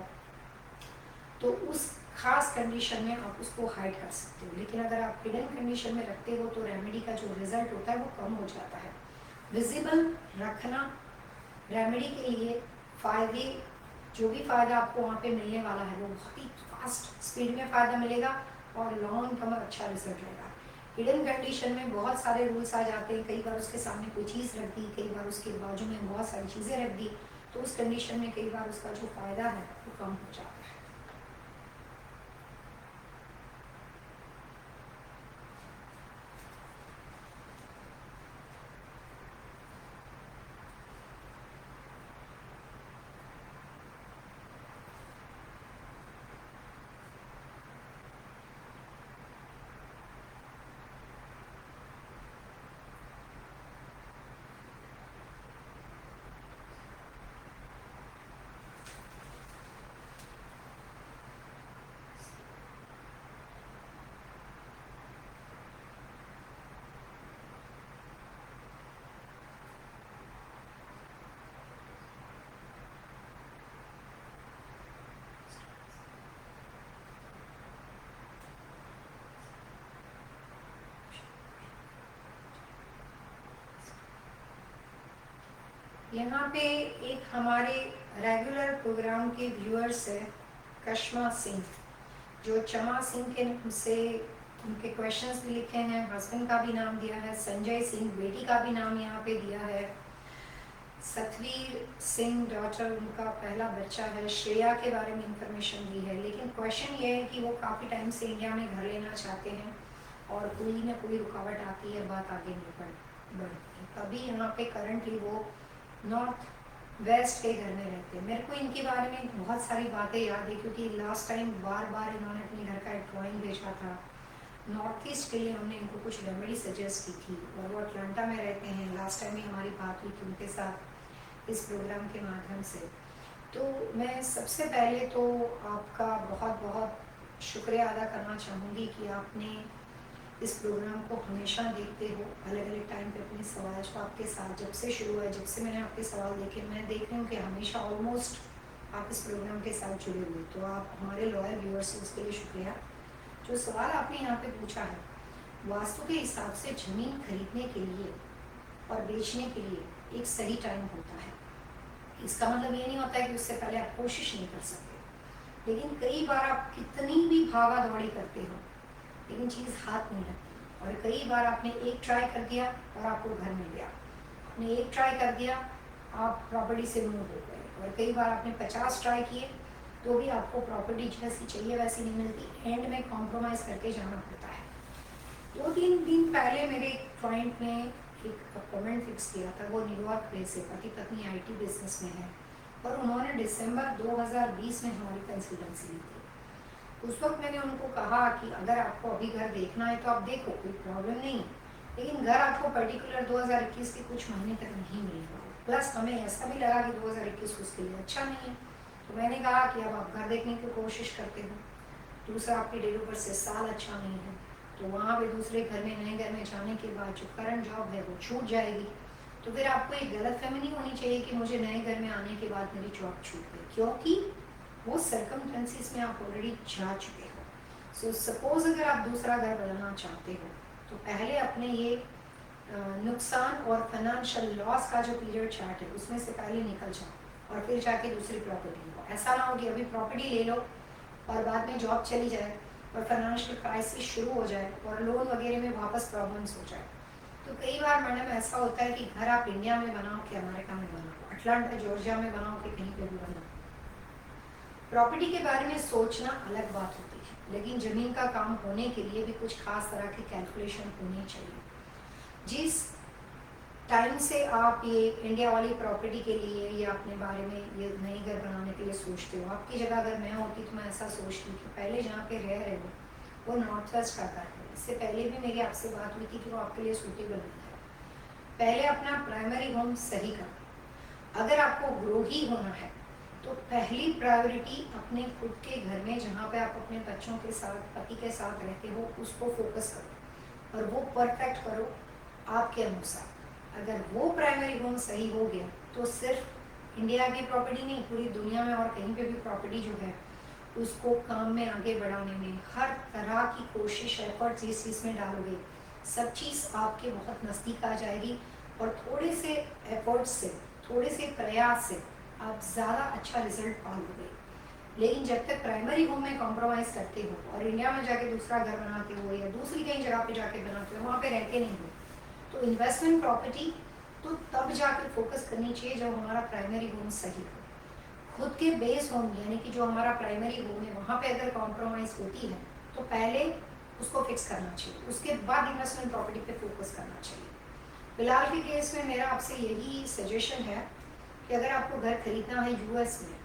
तो उस खास कंडीशन में आप उसको हाइड कर सकते हो। लेकिन अगर आप हिडन कंडीशन में रखते हो तो रेमेडी का जो रिजल्ट होता है वो कम हो जाता है। विजिबल रखना रेमेडी के लिए फ़ायदे, जो भी फ़ायदा आपको वहाँ पे मिलने वाला है वो बहुत ही फास्ट स्पीड में फ़ायदा मिलेगा और लॉन्ग टर्म अच्छा रिजल्ट रहेगा। हिडन कंडीशन में बहुत सारे रूल्स आ जाते हैं, कई बार उसके सामने कोई चीज़ रख दी, कई बार उसके बाजू में बहुत सारी चीज़ें रख दी, तो उस कंडीशन में कई बार उसका जो फ़ायदा है वो कम हो जाता है। यहाँ पे एक हमारे रेगुलर प्रोग्राम के व्यूअर्स है कश्मा सिंह, जो चमा सिंह के से उनके क्वेश्चंस भी लिखे हैं, हस्बैंड का भी नाम दिया है, संजय सिंह बेटी का भी नाम यहाँ पे दिया है। सतवीर सिंह डॉटर, उनका पहला बच्चा है। श्रेया के बारे में इंफॉर्मेशन दी है, लेकिन क्वेश्चन ये है कि वो काफ़ी टाइम से इंडिया में घर लेना चाहते हैं और कोई ना कोई रुकावट आती है, बात आगे नहीं बढ़ती है। तभी यहाँ पे करंटली वो नॉर्थ वेस्ट के घर में रहते हैं। मेरे को इनके बारे में बहुत सारी बातें याद है, क्योंकि लास्ट टाइम बार बार इन्होंने अपने घर का एक ड्राइंग भेजा था। नॉर्थ ईस्ट के लिए हमने इनको कुछ रेमेडी सजेस्ट की थी और वो अटलांटा में रहते हैं। लास्ट टाइम ही हमारी बात हुई थी उनके साथ इस प्रोग्राम के माध्यम से। तो मैं सबसे पहले तो आपका बहुत बहुत शुक्रिया अदा करना चाहूँगी कि आपने इस प्रोग्राम को हमेशा देखते हो, अलग अलग टाइम पे अपने सवाल जो आपके साथ जब से शुरू हुआ, जब से मैंने आपके सवाल देखे, मैं देख रही हूँ कि हमेशा ऑलमोस्ट आप इस प्रोग्राम के साथ जुड़े हुए। तो आप हमारे लॉयल व्यूअर्स हैं, उसके लिए शुक्रिया। जो सवाल आपने यहाँ पे पूछा है, वास्तु के हिसाब से ज़मीन खरीदने के लिए और बेचने के लिए एक सही टाइम होता है। इसका मतलब ये नहीं होता है कि उससे पहले आप कोशिश नहीं कर सकते, लेकिन कई बार आप कितनी भी भागा दौड़ी करते हो लेकिन चीज़ हाथ नहीं लगती। और कई बार आपने एक ट्राई कर दिया और आपको घर मिल गया, आपने एक ट्राई कर दिया, आप प्रॉपर्टी से मूव हो गए। और कई बार आपने 50 ट्राई किए तो भी आपको प्रॉपर्टी जैसी चाहिए वैसी नहीं मिलती, एंड में कॉम्प्रोमाइज़ करके जाना पड़ता है। 2-3 दिन पहले मेरे एक क्लाइंट ने एक अपॉइंटमेंट फिक्स किया था। वो न्यूयॉर्क प्लेस से, पति पत्नी IT बिजनेस में है, और उन्होंने दिसंबर 2020 में हमारी कंसल्टेंसी ली थी। उस वक्त मैंने उनको कहा कि अगर आपको अभी घर देखना है तो आप देखो, कोई प्रॉब्लम नहीं है, लेकिन घर आपको पर्टिकुलर 2021 के कुछ महीने तक नहीं मिलेगा। प्लस हमें ऐसा भी लगा कि 2021 उसके लिए अच्छा नहीं है। तो मैंने कहा कि अब आप घर देखने की कोशिश करते हो, दूसरा आपके डेट ऑफ बर्थ से साल अच्छा नहीं है, तो वहाँ पे दूसरे घर में, नए घर में जाने के बाद जो करंट जॉब है वो छूट जाएगी। तो फिर आपको एक गलतफहमी नहीं होनी चाहिए कि मुझे नए घर में आने के बाद मेरी जॉब छूट गई, क्योंकि वो सर्कमस्टेंसेस में आप ऑलरेडी जा चुके हो। सो सपोज अगर आप दूसरा घर बनाना चाहते हो तो पहले अपने ये नुकसान और फाइनेंशियल लॉस का जो पीरियड चार्ट है उसमें से पहले निकल जाओ और फिर जाके दूसरी प्रॉपर्टी लो। ऐसा ना हो कि अभी प्रॉपर्टी ले लो और बाद में जॉब चली जाए और फाइनेंशियल क्राइसिस शुरू हो जाए और लोन वगैरह में वापस प्रॉब्लम्स हो जाए। तो कई बार मैडम ऐसा होता है कि घर आप इंडिया में बनाओ कि अमेरिका में बनाओ, अटलांटा जॉर्जिया में बनाओ कि कहीं पे भी बनाओ, प्रॉपर्टी के बारे में सोचना अलग बात होती है, लेकिन ज़मीन का काम होने के लिए भी कुछ खास तरह की कैलकुलेशन होनी चाहिए। जिस टाइम से आप ये इंडिया वाली प्रॉपर्टी के लिए या अपने बारे में ये नई घर बनाने के लिए सोचते हो, आपकी जगह अगर मैं होती तो मैं ऐसा सोचती कि पहले जहाँ पे रह रहे हो वो नॉर्थ वेस्ट का घर है। इससे पहले भी मेरी आपसे बात हुई थी कि वो आपके लिए सूटेबल नहीं है। पहले अपना प्राइमरी होम सही करो। अगर आपको ग्रो ही होना है तो पहली प्रायोरिटी अपने खुद के घर में जहाँ पे आप अपने बच्चों के साथ, पति के साथ रहते हो, उसको फोकस करो और वो परफेक्ट करो आपके अनुसार। अगर वो प्राइमरी होम सही हो गया तो सिर्फ इंडिया की प्रॉपर्टी नहीं, पूरी दुनिया में और कहीं पे भी प्रॉपर्टी जो है उसको काम में आगे बढ़ाने में हर तरह की कोशिश, एफर्ट जिस चीज़ में डालोगे सब चीज़ आपके बहुत नज़दीक आ जाएगी। और थोड़े से एफर्ट से, थोड़े से प्रयास से आप ज़्यादा अच्छा रिजल्ट पाओगे। लेकिन जब तक प्राइमरी होम में कॉम्प्रोमाइज़ करते हो और इंडिया में जाके दूसरा घर बनाते हो या दूसरी कहीं जगह पे जाके बनाते हो, वहाँ पे रहते नहीं हो, तो इन्वेस्टमेंट प्रॉपर्टी तो तब जाके फोकस करनी चाहिए जब हमारा प्राइमरी होम सही हो। खुद के बेस होम यानी कि जो हमारा प्राइमरी होम है वहाँ पे अगर कॉम्प्रोमाइज़ होती है तो पहले उसको फिक्स करना चाहिए, उसके बाद इन्वेस्टमेंट प्रॉपर्टी पे फोकस करना चाहिए। फिलहाल के केस में मेरा आपसे यही सजेशन है कि अगर आपको घर खरीदना है यूएस में,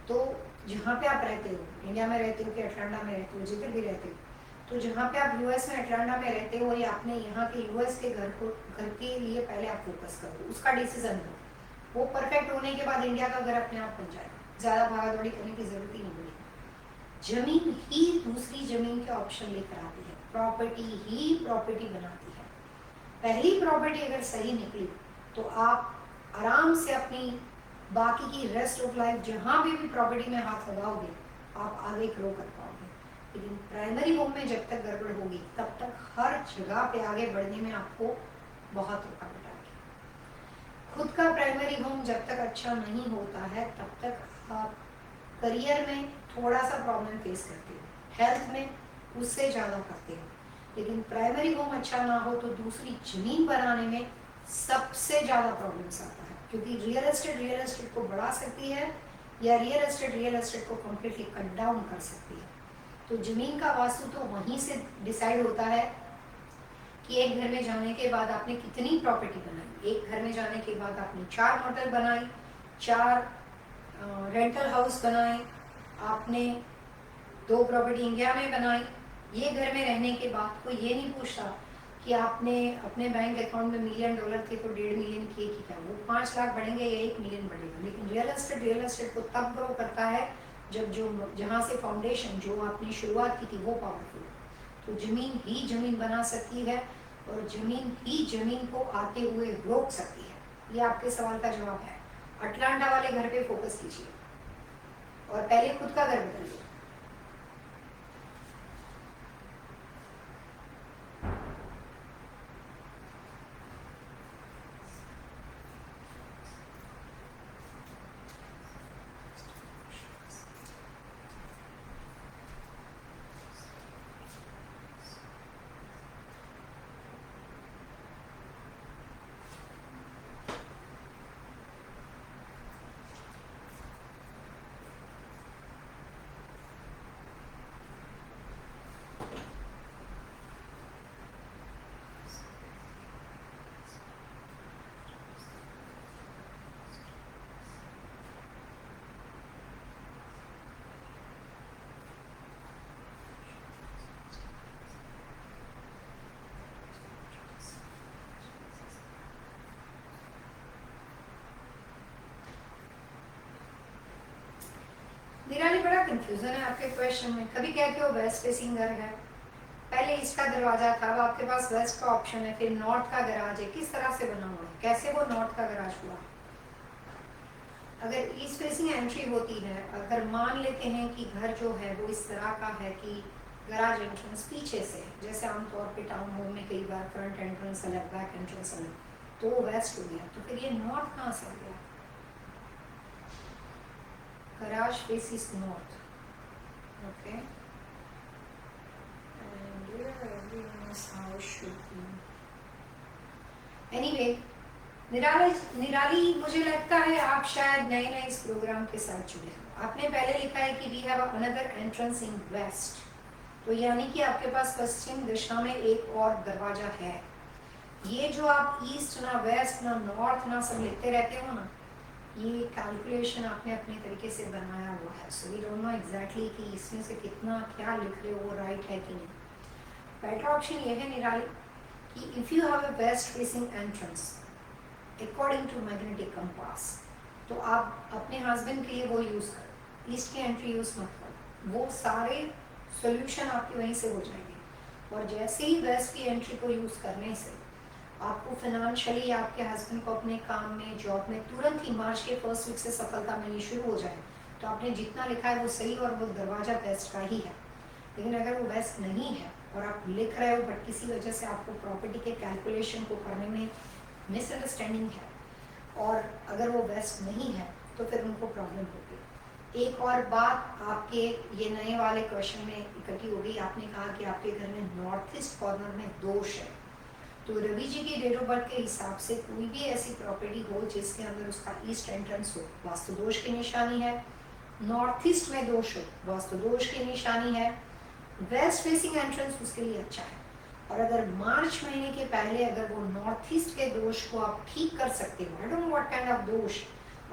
तो जहाँ पे आप रहते हो, इंडिया में रहते हो कि अटलांटा में रहते हो, जिधर भी रहते हो, तो जहाँ पे आप यूएस में, अटलांटा में रहते हो या अपने यहाँ के यूएस के घर के लिए पहले आप फोकस करो, उसका डिसीजन लो। वो परफेक्ट होने के बाद इंडिया का घर अपने आप बन जाएगा, ज़्यादा भागा दौड़ी करने की जरूरत ही नहीं पड़ेगी। जमीन ही दूसरी जमीन के ऑप्शन लेकर आती है, प्रॉपर्टी ही प्रॉपर्टी बनाती है। पहली प्रॉपर्टी अगर सही निकली तो आप आराम से अपनी बाकी की रेस्ट ऑफ लाइफ जहाँ भी प्रॉपर्टी में हाथ लगाओगे आप आगे ग्रो कर पाओगे। लेकिन प्राइमरी होम में जब तक गड़बड़ होगी तब तक हर जगह पे आगे बढ़ने में आपको बहुत रुकावट आएगी। खुद का प्राइमरी होम जब तक अच्छा नहीं होता है तब तक आप करियर में थोड़ा सा प्रॉब्लम फेस करते हो, हेल्थ में उससे ज़्यादा करते हो। लेकिन प्राइमरी होम अच्छा ना हो तो दूसरी जमीन बनाने में सबसे ज़्यादा प्रॉब्लम्स आता है, क्योंकि रियल एस्टेट को बढ़ा सकती है या रियल एस्टेट को कम्प्लीटली कट डाउन कर सकती है। तो जमीन का वास्तु तो वहीं से डिसाइड होता है कि एक घर में जाने के बाद आपने कितनी प्रॉपर्टी बनाई। एक घर में जाने के बाद आपने 4 होटल बनाई, 4 रेंटल हाउस बनाए, आपने 2 प्रॉपर्टी इंडिया में बनाई। ये घर में रहने के बाद कोई ये नहीं पूछता कि आपने अपने बैंक अकाउंट में $1 मिलियन थे तो 1.5 मिलियन किए कि क्या, वो 5 लाख बढ़ेंगे या 1 मिलियन बढ़ेगा। लेकिन रियल एस्टेट को तब ग्रो करता है जब जो जहाँ से फाउंडेशन जो आपने शुरुआत की थी वो पावरफुल। तो जमीन ही जमीन बना सकती है और जमीन ही जमीन को आते हुए रोक सकती है। ये आपके सवाल का जवाब है। अटलांटा वाले घर पे फोकस कीजिए और पहले खुद का घर बदलिए। निराली, बड़ा कंफ्यूजन है आपके क्वेश्चन में। कभी कहते हो वेस्ट फेसिंग घर है, पहले ईस्ट का दरवाजा था, अब आपके पास वेस्ट का ऑप्शन है, फिर नॉर्थ का गराज है। किस तरह से बना हुआ है, कैसे वो नॉर्थ का गराज हुआ? अगर ईस्ट फेसिंग एंट्री होती है, अगर मान लेते हैं कि घर जो है वो इस तरह का है कि गराज एंट्रेंस पीछे से, जैसे आमतौर पे टाउन होम में कई बार फ्रंट एंट्रेंस अलग, बैक एंट्रेंस अलग, तो वो वेस्ट हो गया। तो फिर ये नॉर्थ कहाँ से आ गया? garage faces north, okay, and where everyone's house should be. Anyway, निराली, मुझे लगता है आप शायद नए इस प्रोग्राम के साथ जुड़े हो। आपने पहले लिखा है कि we have another entrance in west, तो यानी कि आपके पास पश्चिम दिशा में एक और दरवाजा है। ये जो आप ईस्ट ना वेस्ट ना नॉर्थ ना सब लिखते रहते हो ना, ये कैलकुलेशन आपने अपने तरीके से बनाया हुआ है। So we don't know exactly कि इसमें से कितना क्या लिख रहे हो वो राइट है कि नहीं। बेटर ऑप्शन ये है निराली कि if you have a west facing entrance according to magnetic compass, तो आप अपने हस्बैंड के लिए वो यूज़ करो, ईस्ट की एंट्री यूज़ मत करो। वो सारे सोल्यूशन आपके वहीं से हो जाएंगे। और जैसे ही वेस्ट की एंट्री को यूज़ करने से आपको फाइनेंशियली, आपके हस्बैंड को अपने काम में, जॉब में तुरंत ही मार्च के फर्स्ट वीक से सफलता मिलनी शुरू हो जाए। तो आपने जितना लिखा है वो सही और वो दरवाजा वेस्ट का ही है। लेकिन अगर वो वेस्ट नहीं है और आप लिख रहे हो बट किसी वजह से आपको प्रॉपर्टी के कैलकुलेशन को करने में मिसअंडरस्टैंडिंग है, और अगर वो वेस्ट नहीं है तो फिर उनको प्रॉब्लम होगी। एक और बात आपके ये नए वाले क्वेश्चन में इकट्ठी हो गई। आपने कहा कि आपके घर में नॉर्थ ईस्ट कॉर्नर में दोष है। तो रवि जी की डेट ऑफ बर्थ के हिसाब से कोई भी ऐसी प्रॉपर्टी हो जिसके अंदर उसका ईस्ट एंट्रेंस हो, वास्तु दोष की निशानी है। नॉर्थ ईस्ट में दोष हो, वास्तु दोष की निशानी है। वेस्ट फेसिंग एंट्रेंस उसके लिए अच्छा है। और अगर मार्च महीने के पहले अगर वो नॉर्थ ईस्ट के दोष को आप ठीक कर सकते हो, I don't know what kind of दोष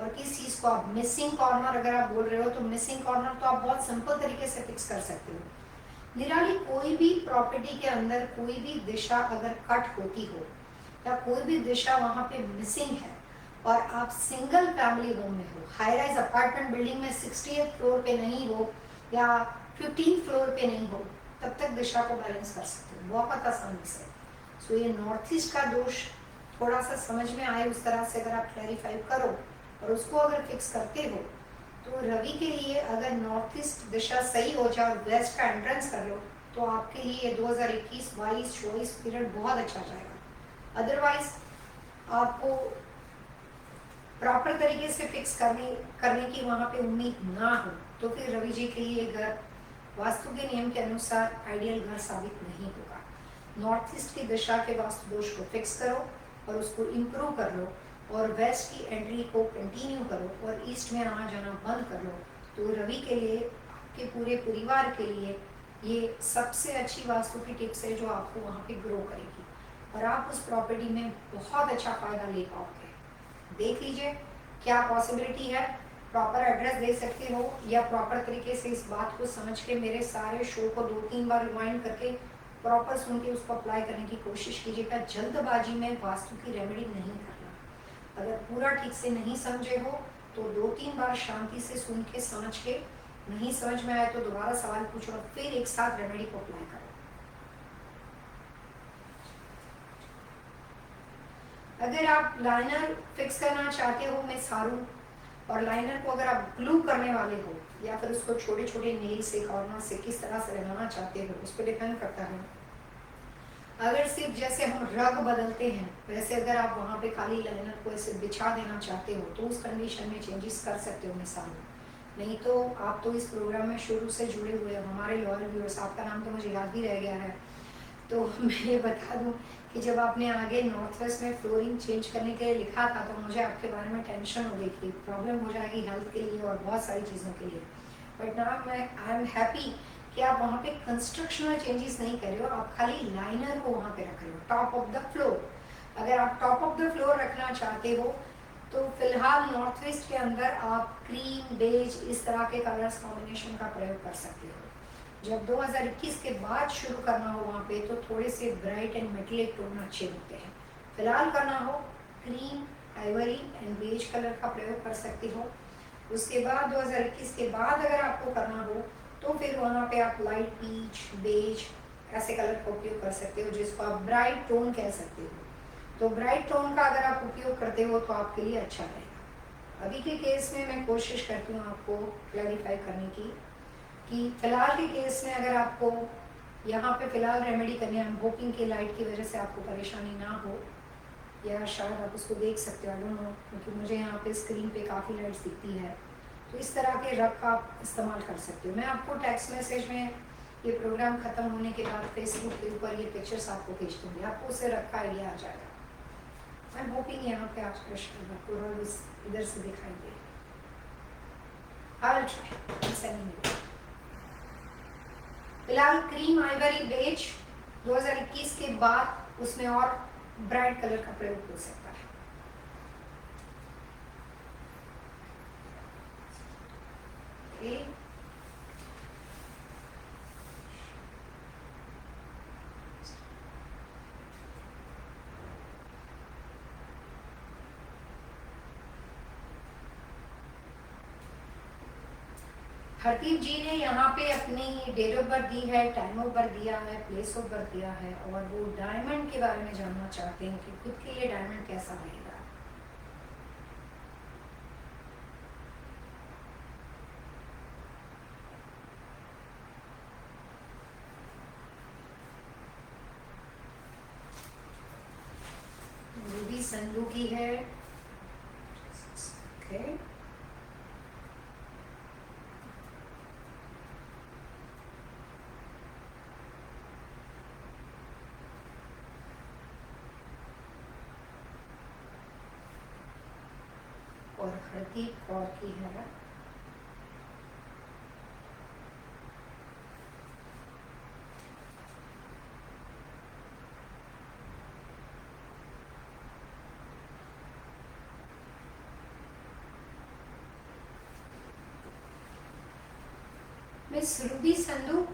और किस चीज़ को आप, मिसिंग कॉर्नर अगर आप बोल रहे हो तो मिसिंग कॉर्नर तो आप बहुत सिंपल तरीके से फिक्स कर सकते हो। निराली, कोई भी प्रॉपर्टी के अंदर कोई भी दिशा अगर कट होती हो या कोई भी दिशा वहां पे मिसिंग है और आप सिंगल फैमिली होम में हो, हाई राइज अपार्टमेंट बिल्डिंग में 60th फ्लोर पे नहीं हो या 15th फ्लोर पे नहीं हो, तब तक दिशा को बैलेंस कर सकते हो बहुत आसानी से। सो ये नॉर्थ ईस्ट का दोष थोड़ा सा समझ में आए उस तरह से अगर आप क्लैरिफाई करो और उसको अगर फिक्स करते हो, तो रवि के लिए अगर नॉर्थ ईस्ट दिशा सही हो जाए और वेस्ट का एंट्रेंस कर लो तो आपके लिए 2021, 22, 24 पीरियड बहुत अच्छा जाएगा। अदरवाइज आपको प्रॉपर तरीके से फिक्स करने की वहाँ पे उम्मीद ना हो तो फिर रवि जी के लिए घर वास्तु के नियम के अनुसार आइडियल घर साबित नहीं होगा। नॉर्थ ईस्ट की दिशा के वास्तु दोष को फिक्स करो और उसको इम्प्रूव कर लो और वेस्ट की एंट्री को कंटिन्यू करो और ईस्ट में आना जाना बंद कर लो, तो रवि के लिए, आपके पूरे परिवार के लिए ये सबसे अच्छी वास्तु की टिप्स है जो आपको वहाँ पे ग्रो करेगी और आप उस प्रॉपर्टी में बहुत अच्छा फायदा ले पाओगे। देख लीजिए क्या पॉसिबिलिटी है। प्रॉपर एड्रेस दे सकते हो या प्रॉपर तरीके से इस बात को समझ के मेरे सारे शो को 2-3 बार रिवाइंड करके प्रॉपर सुन के उसको अप्लाई करने की कोशिश कीजिएगा। जल्दबाजी में वास्तु की रेमेडी नहीं करना। अगर पूरा ठीक से नहीं समझे हो तो 2-3 बार शांति से सुन के समझ के, नहीं समझ में आए तो दोबारा सवाल पूछो और फिर एक साथ रेमेडी को अप्लाई करो। अगर आप लाइनर फिक्स करना चाहते हो मैं सारू, और लाइनर को अगर आप ग्लू करने वाले हो या फिर उसको छोटे छोटे नेल से कॉर्नर से किस तरह से लगाना चाहते हो उस पर डिपेंड करता है। अगर सिर्फ जैसे हम रग बदलते हैं वैसे अगर आप वहाँ पे खाली लाइनर को ऐसे बिछा देना चाहते हो तो उस कंडीशन में चेंजेस कर सकते हो मिसाल। नहीं तो आप तो इस प्रोग्राम में शुरू से जुड़े हुए हो, हमारे लॉयल व्यूअर्स, आपका नाम तो मुझे याद ही रह गया है। तो मैं ये बता दूं कि जब आपने आगे नॉर्थ वेस्ट में फ्लोरिंग चेंज करने के लिए लिखा था तो मुझे आपके बारे में टेंशन हो गई थी, प्रॉब्लम हो जाएगी हेल्थ के लिए और बहुत सारी चीज़ों के लिए। But now I am happy कि आप वहाँ पे कंस्ट्रक्शनल चेंजेस नहीं कर रहे हो, आप खाली लाइनर को वहाँ पे रख रहे हो टॉप ऑफ द फ्लोर। अगर आप टॉप ऑफ द फ्लोर रखना चाहते हो तो फिलहाल नॉर्थ वेस्ट के अंदर आप क्रीम बेज इस तरह के कलर्स कॉम्बिनेशन का प्रयोग कर सकते हो। जब 2021 के बाद शुरू करना हो वहाँ पे तो थोड़े से ब्राइट एंड मेटलिक टोन अच्छे होते हैं। फिलहाल करना हो cream, ivory and beige colour का प्रयोग कर सकते हो। उसके बाद 2021 के बाद अगर आपको करना हो तो फिर वहाँ पे आप लाइट पीच, बेज ऐसे कलर का उपयोग कर सकते हो जिसको आप ब्राइट टोन कह सकते हो। तो ब्राइट टोन का अगर आप उपयोग करते हो तो आपके लिए अच्छा रहेगा। अभी के केस में मैं कोशिश करती हूँ आपको क्लैरिफाई करने की कि फिलहाल के केस में अगर आपको यहाँ पे फिलहाल रेमेडी करनी है, हम होपिंग की लाइट की वजह से आपको परेशानी ना हो या शायद आप उसको देख सकते हो, आई डोंट नो, क्योंकि मुझे यहाँ पे स्क्रीन पे काफ़ी लाइट्स दिखती है। तो इस तरह के रग का आप इस्तेमाल कर सकते हो। मैं आपको टेक्स्ट मैसेज में ये प्रोग्राम ख़त्म होने के बाद फेसबुक के ऊपर ये पिक्चर्स आपको भेज दूँगी, आपको उससे रग का आइडिया आ जाएगा। आई एम होपिंग यहाँ पे आज आपको रग इधर से दिखाई दे। I will try sending it. फिलहाल क्रीम, आइवरी, बेज 2021 के बाद उसमें और ब्राइट कलर का प्रयोग हो सकता है। okay. हरदीप जी ने यहाँ पे अपनी डेट ऑफ बर्थ दी है, टाइम ऑफ बर्थ दिया है, प्लेस ऑफ बर्थ दिया है और वो डायमंड के बारे में जानना चाहते हैं कि खुद के लिए डायमंड कैसा रहेगा। रूबी संधू की है। okay. और हरदीप कौर की है। मिस रूबी संधू,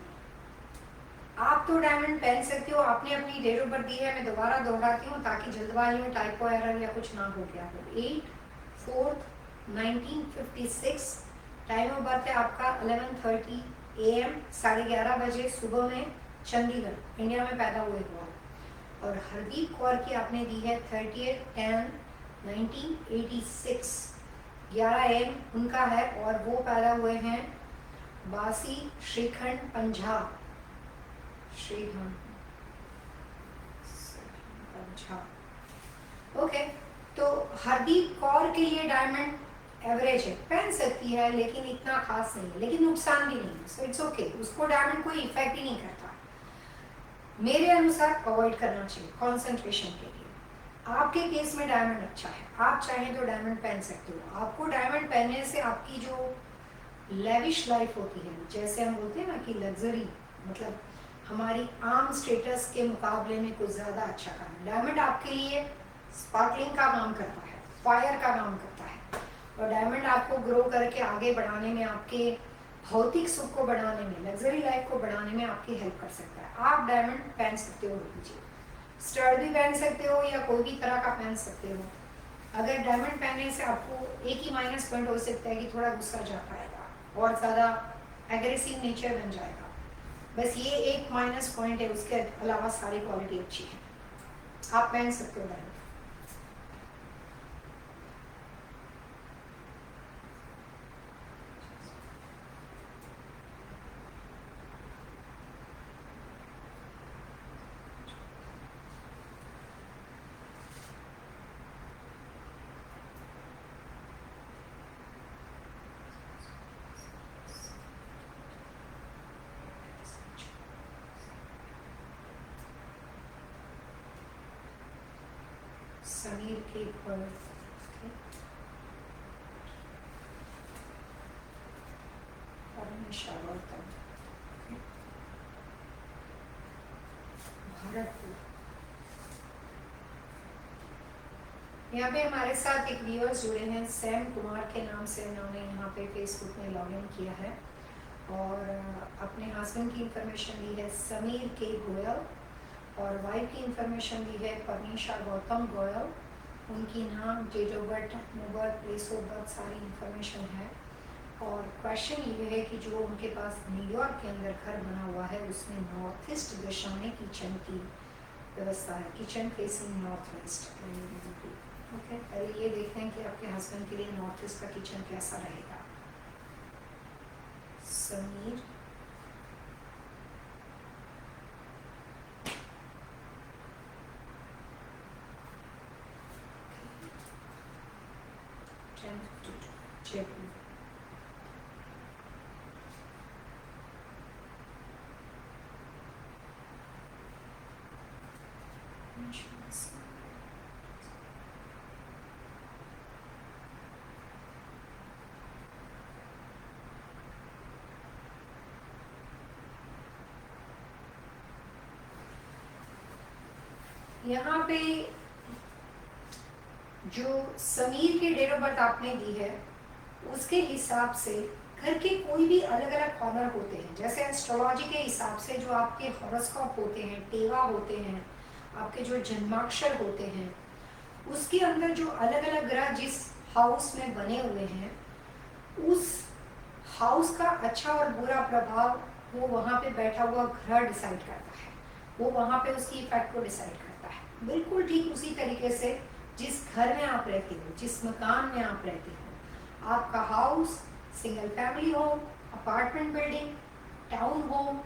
आप तो डायमंड पहन सकते हो, आपने अपनी डेट ऑफ बर्थ दी है, मैं दोबारा दोहराती हूँ ताकि जल्दबाजी में टाइपो एरर या कुछ ना हो गया हो। 8/4/1956 टाइम ऑफ बर्थ है आपका 11:30 AM, 11:30 बजे सुबह में चंडीगढ़ इंडिया में पैदा हुए हो। और हरदीप कौर की आपने दी है 30/10/1986 11 AM उनका है और वो पैदा हुए हैं बासी श्रीखंड पंजाब। श्रीखंड पंजाब। ओके, तो हरदीप कौर के लिए डायमंड एवरेज है, पहन सकती है लेकिन इतना खास नहीं है, लेकिन नुकसान भी नहीं है, सो इट्स ओके। उसको डायमंड कोई इफेक्ट ही नहीं करता। मेरे अनुसार अवॉइड करना चाहिए कंसंट्रेशन के लिए। आपके केस में डायमंड अच्छा है, आप चाहें तो डायमंड पहन सकते हो। आपको डायमंड पहनने से आपकी जो लेविश लाइफ होती है, जैसे हम बोलते हैं ना कि लग्जरी, मतलब हमारी आम स्टेटस के मुकाबले में कुछ ज़्यादा अच्छा काम है। डायमंड आपके लिए स्पार्कलिंग का काम करता है, फायर का काम करता है, और डायमंड आपको ग्रो करके आगे बढ़ाने में, आपके भौतिक सुख को बढ़ाने में, लग्जरी लाइफ को बढ़ाने में आपकी हेल्प कर सकता है। आप डायमंड पहन सकते हो रूबी जी, स्टड भी पहन सकते हो या कोई भी तरह का पहन सकते हो। अगर डायमंड पहनने से आपको एक ही माइनस पॉइंट हो सकता है कि थोड़ा गुस्सा जा पाएगा और ज़्यादा एग्रेसिव नेचर बन जाएगा, बस ये एक माइनस पॉइंट है, उसके अलावा सारी क्वालिटी अच्छी है। आप पहन सकते हो डायमंड। समीर के बर्थ, परमेश्वर गौतम, भरतपुर। यहाँ पे हमारे साथ एक व्यूअर्स जुड़े हैं, सैम कुमार के नाम से उन्होंने यहाँ पे फेसबुक में लॉगिन किया है और अपने हस्बैंड की इंफॉर्मेशन दी है समीर के गोयल, और वाइफ की इंफॉर्मेशन दी है परमेश्वर गौतम गोयल। उनकी नाम, date of birth, birth, place of birth, सारी इंफॉर्मेशन है। और क्वेश्चन ये है कि जो उनके पास न्यूयॉर्क के अंदर घर बना हुआ है, उसमें नॉर्थ ईस्ट दिशा में किचन की व्यवस्था है, kitchen facing north waste. Okay, पहले ये देखते हैं कि आपके हस्बैंड के लिए नॉर्थ ईस्ट का किचन कैसा रहेगा। समीर जयपुर। यहाँ पे जो समीर की डेट ऑफ बर्थ आपने दी है, उसके हिसाब से घर के कोई भी अलग अलग कॉर्नर होते हैं। जैसे एस्ट्रोलॉजी के हिसाब से जो आपके हॉरोस्कोप होते हैं, टेवा होते हैं, आपके जो जन्माक्षर होते हैं, उसके अंदर जो अलग अलग ग्रह जिस हाउस में बने हुए हैं, उस हाउस का अच्छा और बुरा प्रभाव वो वहाँ पे बैठा हुआ ग्रह डिसाइड करता है, वो वहाँ पे उसकी इफेक्ट को डिसाइड करता है। बिल्कुल ठीक उसी तरीके से जिस घर में आप रहते हो, जिस मकान में आप रहते हो, आपका house, single family home, apartment building, town home,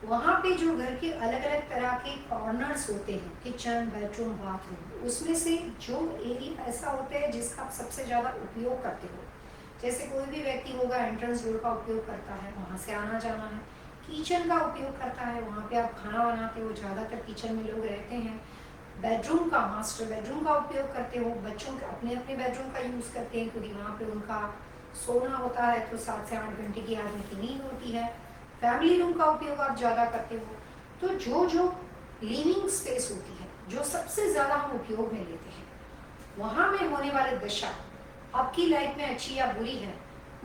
वहाँ पे जो घर के अलग अलग तरह के कॉर्नर्स होते हैं, किचन, बेडरूम, बाथरूम, उसमें से जो एरिया ऐसा होता है जिसका आप सबसे ज़्यादा उपयोग करते हो, जैसे कोई भी व्यक्ति होगा एंट्रेंस डोर का उपयोग करता है, वहाँ से आना जाना है, किचन का उपयोग करता है, वहाँ पे आप खाना बनाते हो, ज़्यादातर किचन में लोग रहते हैं, बेडरूम का, मास्टर बेडरूम का उपयोग करते हो, बच्चों के अपने अपने बेडरूम का यूज़ करते हैं क्योंकि वहाँ पे उनका सोना होता है, तो 7 से 8 घंटे की आदमी की नींद होती है। फैमिली रूम का उपयोग आप ज़्यादा करते हो। तो जो जो लिविंग स्पेस होती है, जो सबसे ज़्यादा हम उपयोग में लेते हैं, वहाँ में होने वाले दशा आपकी लाइफ में अच्छी या बुरी है,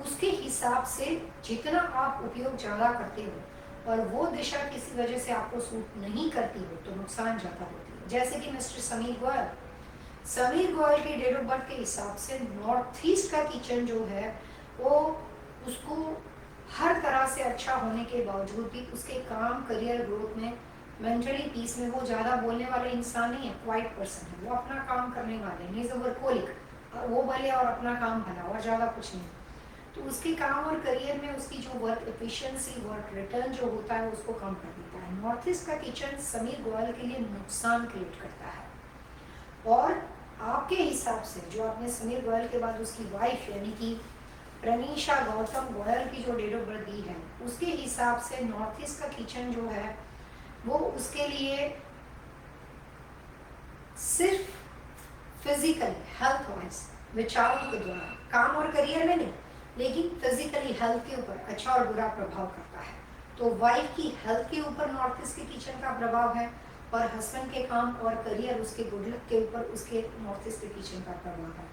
उसके हिसाब से जितना आप उपयोग ज़्यादा करते हो और वो दिशा किसी वजह से आपको सूट नहीं करती हो, तो नुकसान ज़्यादा होती है। जैसे कि मिस्टर समीर गोयल के डेट ऑफ बर्थ के हिसाब से नॉर्थ ईस्ट का किचन जो है, वो उसको हर तरह से अच्छा होने के बावजूद भी उसके काम, करियर ग्रोथ में, मेंटली पीस में, वो ज़्यादा बोलने वाला इंसान नहीं है, क्वाइट पर्सन है, वो अपना काम करने वाले हैं, इज अ वर्कोलिक, और वो भले और अपना काम भला, और ज़्यादा कुछ नहीं। तो उसके काम और करियर में उसकी जो वर्क एफिशिएंसी, वर्क रिटर्न जो होता है, उसको कम कर देता है। नॉर्थ ईस्ट का किचन समीर गोयल के लिए नुकसान क्रिएट करता है। और आपके हिसाब से जो आपने समीर गोयल के बाद उसकी वाइफ यानी कि प्रनीशा गौतम गोयल की जो डेट ऑफ बर्थ दी है, उसके हिसाब से नॉर्थ ईस्ट का किचन जो है वो उसके लिए सिर्फ फिजिकली हेल्थ वाइज, विचारों के द्वारा, काम और करियर में नहीं, लेकिन फिजिकली हेल्थ के ऊपर अच्छा और बुरा प्रभाव करता है। तो वाइफ की हेल्थ के ऊपर नॉर्थ ईस्ट के किचन का प्रभाव है, और हस्बैंड के काम और करियर, उसके गुड लक के ऊपर उसके नॉर्थ ईस्ट के किचन का प्रभाव है।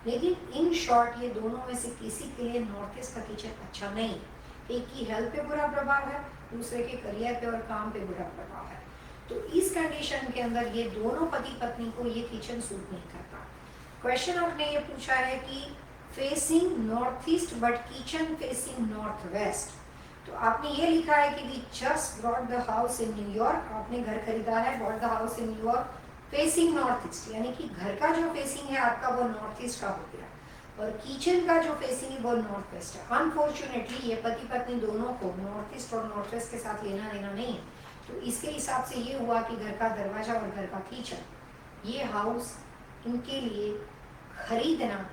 लेकिन इन शॉर्ट ये दोनों में से किसी के लिए नॉर्थ ईस्ट का किचन अच्छा नहीं है। एक की हेल्थ पे बुरा प्रभाव है, दूसरे के करियर पे और काम पे बुरा प्रभाव है। तो इस कंडीशन के अंदर ये दोनों पति पत्नी को ये किचन सूट नहीं करता। क्वेश्चन आपने ये पूछा है कि facing north east but kitchen facing north west. तो आपने ये लिखा है कि we just brought the house in New York, आपने घर खरीदा है, brought the house in New York facing north east, यानी कि घर का जो फेसिंग है आपका वो नॉर्थ ईस्ट का हो गया, और किचन का जो फेसिंग है वो नॉर्थ वेस्ट है। अनफॉर्चुनेटली ये पति पत्नी दोनों को नॉर्थ ईस्ट और नॉर्थ वेस्ट के साथ लेना देना नहीं है। तो इसके हिसाब से ये हुआ कि घर का दरवाजा और घर का किचन, ये हाउस इनके लिए खरीदना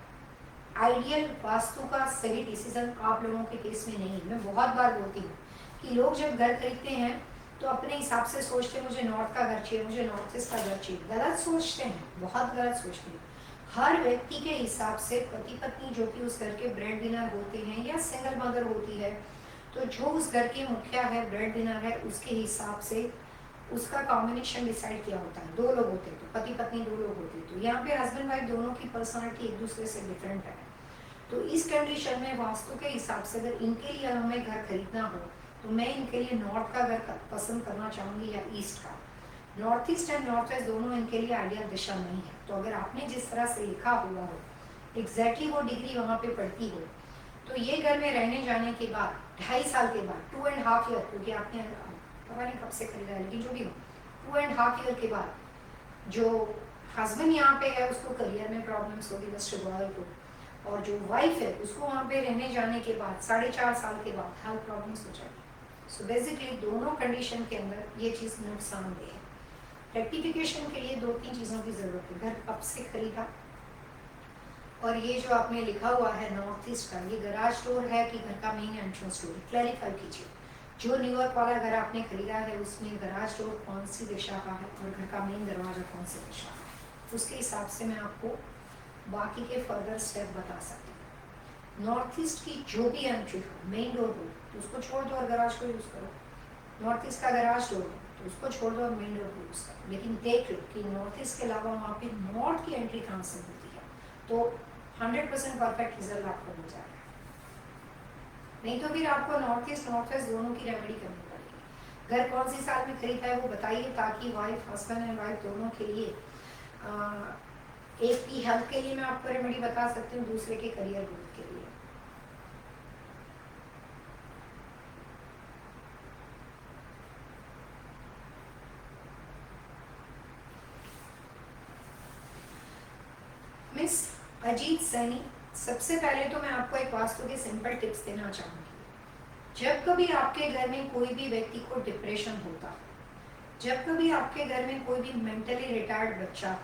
आइडियल वास्तु का सही डिसीजन आप लोगों के केस में नहीं है। मैं बहुत बार बोलती हूँ कि लोग जब घर खरीदते हैं तो अपने हिसाब से सोचते हैं मुझे नॉर्थ का घर चाहिए, मुझे नॉर्थ ईस्ट का घर चाहिए। गलत सोचते हैं, बहुत गलत सोचते हैं। हर व्यक्ति के हिसाब से पति पत्नी जो कि उस घर के ब्रेड विनर होते हैं या सिंगल मदर होती है, तो जो उस घर के मुखिया है, ब्रेड विनर है, उसके हिसाब से उसका कॉम्बिनेशन डिसाइड किया होता है। दो लोग होते हैं तो पति पत्नी दो लोग होते हैं, तो यहाँ पे हस्बैंड वाइफ दोनों की पर्सनालिटी एक दूसरे से डिफरेंट है। तो इस कंडीशन में वास्तु के हिसाब से अगर इनके लिए हमें घर खरीदना हो तो मैं इनके लिए नॉर्थ का घर पसंद करना चाहूँगी या ईस्ट का। North east and north waste दोनों इनके लिए आइडियल दिशा नहीं है। तो अगर आपने जिस तरह से लिखा हुआ हो एग्जैक्टली वो डिग्री वहाँ पे पढ़ती हो, तो ये घर में रहने जाने के बाद 2.5 साल के बाद 2.5 ईयर, क्योंकि आपने पता नहीं कब से खरीदा है, लेकिन जो भी हो 2.5 ईयर के बाद जो हस्बैंड यहाँ पे है उसको करियर में प्रॉब्लम्स होगी मिस्टर गोयल को, और जो वाइफ है उसको वहाँ पे रहने जाने के बाद 4.5 साल के बाद हेल्थ प्रॉब्लम्स हो जाएगी। सो बेसिकली दोनों कंडीशन के अंदर ये चीज़ नुकसानदेह है। रेक्टिफिकेशन के लिए 2-3 चीज़ों की ज़रूरत है। घर कब से खरीदा, और ये जो आपने लिखा हुआ है नॉर्थ ईस्ट का, ये गराज डोर है कि घर का मेन एंट्रेंस डोर, क्लैरिफाई कीजिए। जो न्यूयॉर्क वाला घर आपने खरीदा है उसमें गराज डोर कौन सी दिशा का है और घर का मेन दरवाजा कौन सी दिशा का है, उसके हिसाब से मैं आपको बाकी के फर्दर स्टेप बता सकती हूँ। नॉर्थ ईस्ट की जो भी एंट्री हो, मेन डोर हो तो उसको छोड़ दो और गराज को यूज़ करो। नॉर्थ ईस्ट का गराज डोर हो तो उसको छोड़ दो और मेन डोर को यूज़ करो। लेकिन देख लो कि नॉर्थ ईस्ट के अलावा वहाँ पे नॉर्थ की एंट्री कहाँ से होती है, तो 100% परफेक्ट रिजल्ट आपको मिल जाएगा। नहीं तो फिर आपको नॉर्थ ईस्ट नॉर्थ वेस्ट दोनों की रेमेडी करनी पड़ेगी। घर कौन सी साल में खरीदा है वो बताइए, ताकि वाइफ, हस्बैंड एंड वाइफ दोनों के लिए एक की हेल्थ के लिए मैं आपको रेमेडी बता सकती हूँ, दूसरे के करियर ग्रोथ के लिए। मिस अजीत सैनी, सबसे पहले तो मैं आपको एक वास्तु के सिंपल टिप्स देना चाहूँगी। जब कभी आपके घर में कोई भी व्यक्ति को डिप्रेशन होता है, जब कभी आपके घर में कोई भी मेंटली रिटायर्ड बच्चा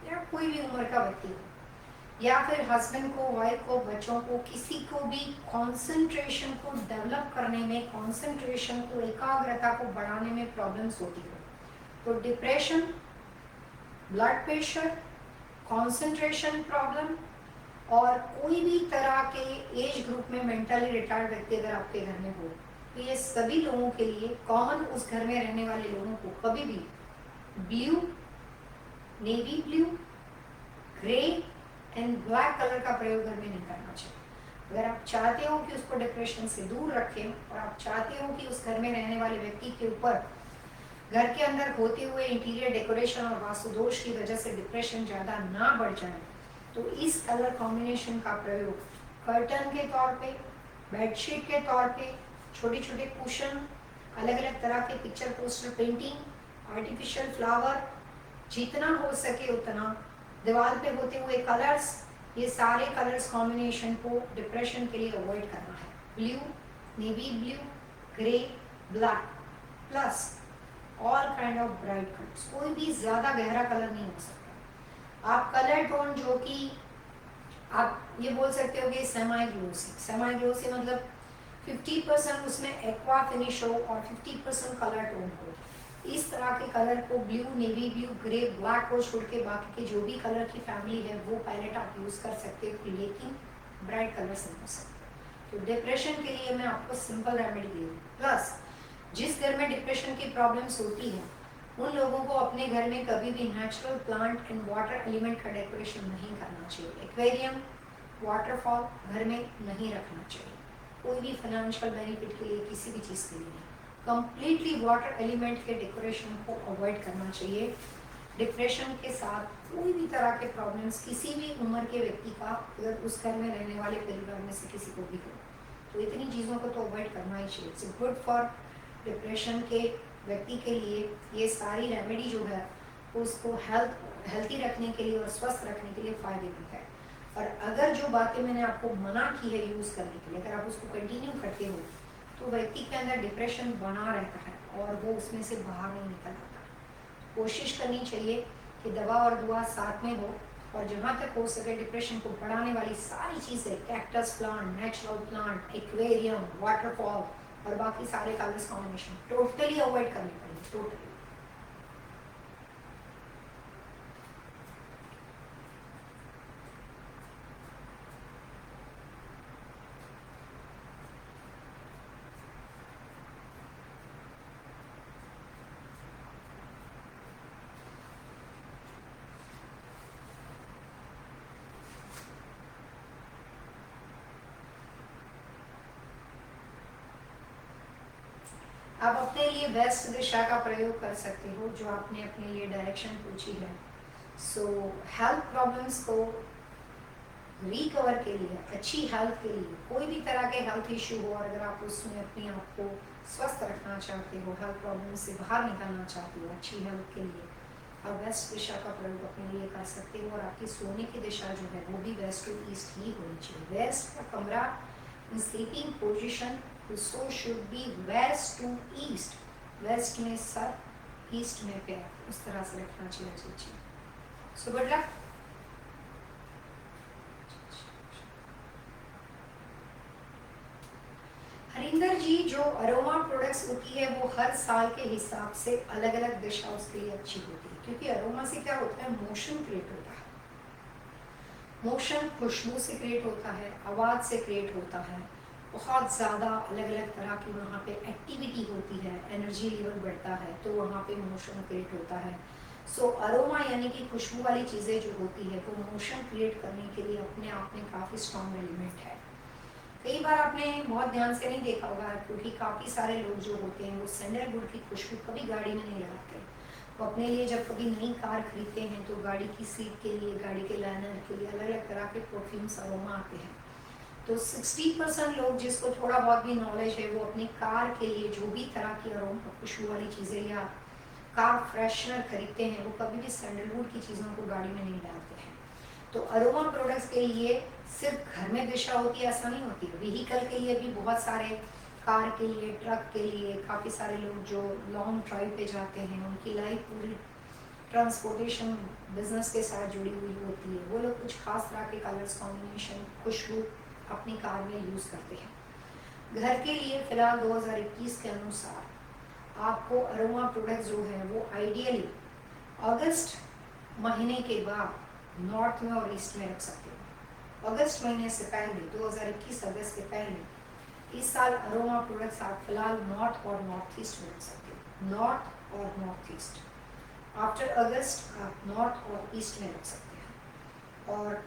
या कोई भी उम्र का व्यक्ति हो, या फिर हस्बैंड को, वाइफ को, बच्चों को, किसी को भी कंसंट्रेशन को डेवलप करने में, कंसंट्रेशन को, एकाग्रता को बढ़ाने में प्रॉब्लम्स होती हो, तो depression, blood pressure, concentration problem और कोई भी तरह के एज ग्रुप में मेंटली रिटायर्ड व्यक्ति अगर आपके घर में हो, तो ये सभी लोगों के लिए कॉमन, उस घर में रहने वाले लोगों को कभी भी blue, navy blue, grey and black colour का प्रयोग घर में नहीं करना चाहिए। अगर आप चाहते हो कि उसको डिप्रेशन से दूर रखें और आप चाहते हो कि उस घर में रहने वाले व्यक्ति के ऊपर घर के अंदर होते हुए इंटीरियर डेकोरेशन और वास्तु दोष की वजह से डिप्रेशन ज़्यादा ना बढ़ जाए, तो इस कलर कॉम्बिनेशन का प्रयोग कर्टन के तौर पे, बेडशीट के तौर पे, छोटे छोटे कुशन, अलग अलग तरह के picture poster painting, artificial flower, जितना हो सके उतना दीवार पे होते हुए कलर्स, ये सारे कलर्स कॉम्बिनेशन को डिप्रेशन के लिए अवॉइड करना है। Blue, navy blue, grey, black plus all kind of bright colours, कोई भी ज़्यादा गहरा कलर नहीं हो सकता। आप कलर टोन जो कि आप ये बोल सकते हो कि सेमी ग्लोसी, सेमी ग्लोसी मतलब 50% उसमें एक्वा फिनिश हो और 50% कलर टोन हो, इस तरह के कलर को blue, navy blue, grey, black को छोड़ के बाकी के जो भी कलर की फैमिली है वो पैलेट आप यूज़ कर सकते हो, लेकिन ब्राइट कलर से हो सकते हो। तो डिप्रेशन के लिए मैं आपको सिंपल रेमेडी दी हूँ। प्लस जिस घर में डिप्रेशन की प्रॉब्लम्स होती है उन लोगों को अपने घर में कभी भी natural plant and water element का डेकोरेशन नहीं करना चाहिए। एक्वेरियम, वाटरफॉल घर में नहीं रखना चाहिए, कोई भी फाइनेंशियल बेनिफिट के लिए, किसी भी चीज़ के लिए नहीं। कंप्लीटली वाटर एलिमेंट के डेकोरेशन को अवॉइड करना चाहिए। डिप्रेशन के साथ कोई भी तरह के प्रॉब्लम्स किसी भी उम्र के व्यक्ति का अगर उस घर में रहने वाले परिवार में से किसी को भी हो तो इतनी चीज़ों को तो अवॉइड करना ही चाहिए। इट्स गुड फॉर डिप्रेशन के व्यक्ति के लिए ये सारी रेमेडी जो है उसको हेल्थी रखने के लिए और स्वस्थ रखने के लिए फ़ायदेमंद है। और अगर जो बातें मैंने आपको मना की है यूज़ करने के लिए, अगर आप उसको कंटिन्यू करते हो तो व्यक्ति के अंदर डिप्रेशन बना रहता है और वो उसमें से बाहर नहीं निकल आता। कोशिश करनी चाहिए कि दवा और दुआ साथ में हो, और जहाँ तक हो सके डिप्रेशन को बढ़ाने वाली सारी चीज़ें, cactus plant, natural plant, aquarium, waterfall और बाकी सारे कलर्स कॉम्बिनेशन टोटली अवॉइड करनी पड़ेगी, टोटली। आप अपने लिए बेस्ट दिशा का प्रयोग कर सकते हो जो आपने अपने लिए डायरेक्शन पूछी है। सो हेल्थ प्रॉब्लम्स को रिकवर के लिए, अच्छी हेल्थ के लिए, कोई भी तरह के हेल्थ इशू हो और अगर आप उसमें अपने आप को स्वस्थ रखना चाहते हो, हेल्थ प्रॉब्लम से बाहर निकलना चाहते हो, अच्छी हेल्थ के लिए आप वेस्ट दिशा का प्रयोग अपने लिए कर सकते हो। और आपकी सोने की दिशा जो है वो भी वेस्ट टू ईस्ट ही होनी चाहिए। वेस्ट का कमरा in sleeping position so should be west to east, west में सर, ईस्ट में पैर, उस तरह से रखना चाहिए। So good luck. Harinder ji, जो अरोमा प्रोडक्ट्स होती है वो हर साल के हिसाब से अलग अलग दिशा उसके लिए अच्छी होती है, क्योंकि अरोमा से क्या होता है, मोशन क्रिएट होता है। मोशन खुशबू से क्रिएट होता है, आवाज़ से क्रिएट होता है, बहुत ज़्यादा अलग अलग तरह की वहाँ पे एक्टिविटी होती है, एनर्जी लेवल बढ़ता है, तो वहाँ पे मोशन क्रिएट होता है। सो अरोमा यानी कि खुशबू वाली चीज़ें जो होती है वो मोशन क्रिएट करने के लिए अपने आप में काफ़ी स्ट्रॉन्ग एलिमेंट है। कई बार आपने बहुत ध्यान से नहीं देखा होगा, क्योंकि काफ़ी सारे लोग जो होते हैं वो सैंडलवुड की खुशबू कभी गाड़ी में नहीं लगाते। वो अपने लिए जब कभी नई कार खरीदते हैं तो गाड़ी की सीट के लिए, गाड़ी के लाइनर के लिए अलग अलग तरह के परफ्यूम्स अरोमा आते हैं। तो 60% लोग जिसको थोड़ा बहुत भी नॉलेज है वो अपनी कार के लिए जो भी तरह की अरोमा खुशबू वाली चीज़ें या कार फ्रेशनर खरीदते हैं वो कभी भी सैंडलवुड की चीज़ों को गाड़ी में नहीं डालते हैं। तो अरोमा प्रोडक्ट्स के लिए सिर्फ घर में दिशा होती है ऐसा नहीं होती है, व्हीकल के लिए भी बहुत सारे, कार के लिए, ट्रक के लिए, काफ़ी सारे लोग जो लॉन्ग ड्राइव पे जाते हैं उनकी लाइफ पूरी ट्रांसपोर्टेशन बिजनेस के साथ जुड़ी हुई होती है, वो लोग कुछ खास तरह के कलर्स कॉम्बिनेशन खुशबू अपनी कार में यूज़ करते हैं। घर के लिए फ़िलहाल 2021 के अनुसार आपको अरोमा प्रोडक्ट्स जो है वो आइडियली अगस्त महीने के बाद नॉर्थ में और ईस्ट में रख सकते हो। अगस्त महीने से पहले, 2021 अगस्त के पहले इस साल अरोमा प्रोडक्ट्स आप फिलहाल नॉर्थ और नॉर्थ ईस्ट में रख सकते हो, नॉर्थ और नॉर्थ ईस्ट। आफ्टर अगस्त आप नॉर्थ और ईस्ट में रख सकते हैं। और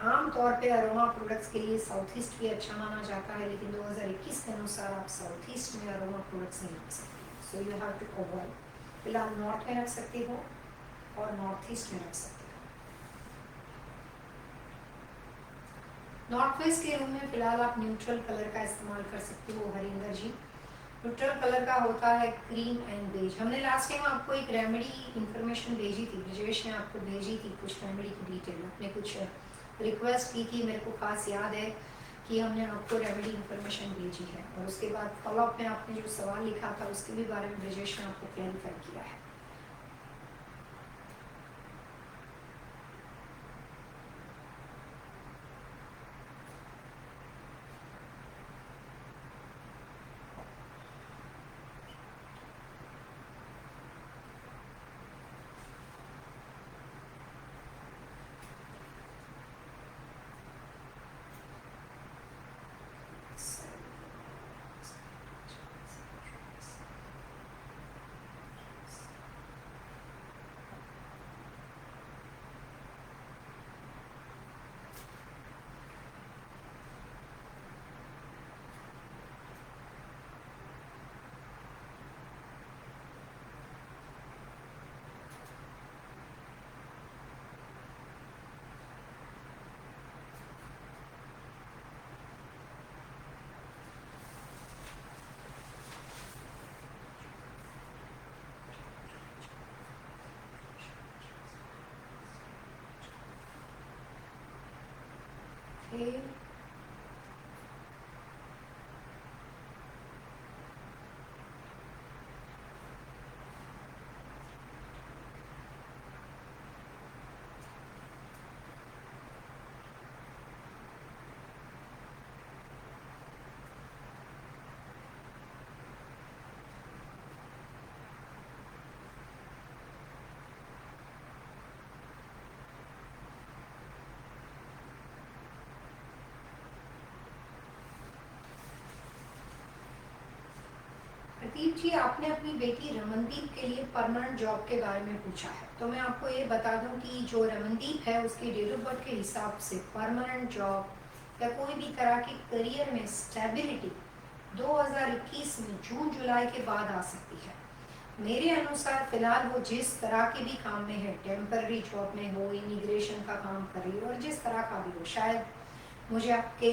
आम तौर पे अरोमा प्रोडक्ट्स के लिए साउथ ईस्ट भी अच्छा माना जाता है, लेकिन 2021 के अनुसार आप साउथ ईस्ट में अरोमा प्रोडक्ट्स नहीं रख सकते। So you have to avoid. फिलहाल नॉर्थ में रख सकते हो और नॉर्थ ईस्ट में रख सकते हो। नॉर्थ वेस्ट के रूम में फिलहाल आप न्यूट्रल कलर का इस्तेमाल कर सकते हो हरिंदर जी। न्यूट्रल कलर का होता है क्रीम एंड बेज। हमने लास्ट टाइम आपको एक रेमेडी इंफॉर्मेशन भेजी थी, ब्रजेश ने आपको भेजी थी कुछ रेमेडी की डिटेल, आपने कुछ रिक्वेस्ट की थी, मेरे को खास याद है कि हमने आपको रेमेडी इंफॉर्मेशन भेजी है, और उसके बाद फॉलोअप में आपने जो सवाल लिखा था उसके भी बारे में ब्रजेश ने आपको क्लैरिफाई किया है। ओके, प्रदीप जी, आपने अपनी बेटी रमनदीप के लिए परमानेंट जॉब के बारे में पूछा है, तो मैं आपको ये बता दूं कि जो रमनदीप है उसकी डेट ऑफ बर्थ के हिसाब से परमानेंट जॉब या कोई भी तरह की करियर में स्टेबिलिटी 2021 में जून जुलाई के बाद आ सकती है। मेरे अनुसार फिलहाल वो जिस तरह के भी काम में है, टेम्पररी जॉब में हो, इमिग्रेशन का काम कर रही हो और जिस तरह का भी हो, शायद मुझे आपके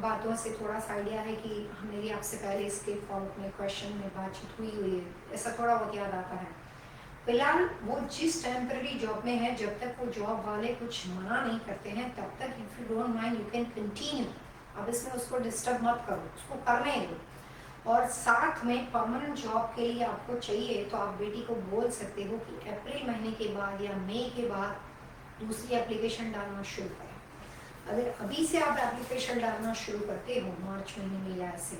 बातों से थोड़ा सा आइडिया है कि मेरी आपसे पहले इसके फॉर्म में क्वेश्चन में बातचीत हुई है, ऐसा थोड़ा बहुत याद आता है। फिलहाल वो जिस टेम्पररी जॉब में है, जब तक वो जॉब वाले कुछ मना नहीं करते हैं तब तक if you don't mind you can continue. अब इसमें उसको डिस्टर्ब मत करो, उसको करने दो। और साथ में परमानेंट जॉब के लिए आपको चाहिए तो आप बेटी को बोल सकते हो कि अप्रैल महीने के बाद या मई के बाद दूसरी एप्लीकेशन डालना शुरू करें। अगर अभी से आप एप्लीकेशन डालना शुरू करते हो मार्च महीने में या ऐसे,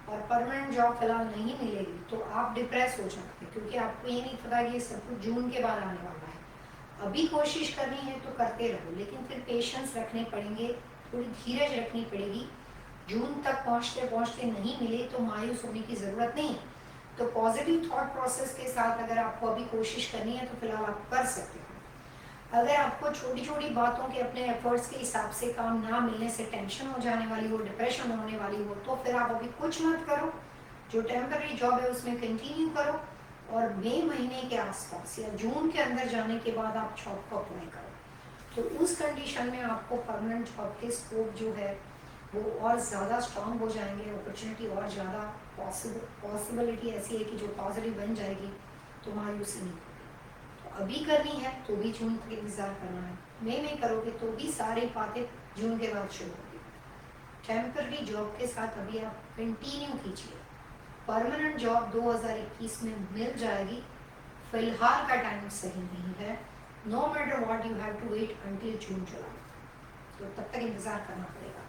और परमानेंट जॉब फिलहाल नहीं मिलेगी तो आप डिप्रेस हो जाते हैं, क्योंकि आपको ये नहीं पता कि ये सब कुछ जून के बाद आने वाला है। अभी कोशिश करनी है तो करते रहो, लेकिन फिर पेशेंस रखने पड़ेंगे, थोड़ी धीरज रखनी पड़ेगी। जून तक पहुँचते पहुँचते नहीं मिले तो मायूस होने की ज़रूरत नहीं। तो पॉजिटिव थॉट प्रोसेस के साथ अगर आपको अभी कोशिश करनी है तो फिलहाल आप कर सकते हो। अगर आपको छोटी छोटी बातों के अपने एफर्ट्स के हिसाब से काम ना मिलने से टेंशन हो जाने वाली हो, डिप्रेशन होने वाली हो, तो फिर आप अभी कुछ मत करो, जो टेम्पररी जॉब है उसमें कंटिन्यू करो और मई महीने के आसपास या जून के अंदर जाने के बाद आप जॉब को अप्लाई करो। तो उस कंडीशन में आपको परमानेंट जॉब के स्कोप जो है वो और ज़्यादा स्ट्रांग हो जाएंगे, अपॉर्चुनिटी और ज़्यादा पॉसिबिलिटी ऐसी है कि जो पॉजिटिव बन जाएगी, तो मायूसी नहीं होगी। तो अभी करनी है तो भी जून तक इंतज़ार करना है, मई में करोगे तो भी सारी बातें जून के बाद शुरू होगी। टेम्पररी जॉब के साथ अभी आप कंटिन्यू कीजिए, परमानेंट जॉब 2021 में मिल जाएगी। फिलहाल का टाइम सही नहीं है, no matter what you have to wait until June July, तो तब तक इंतज़ार करना पड़ेगा।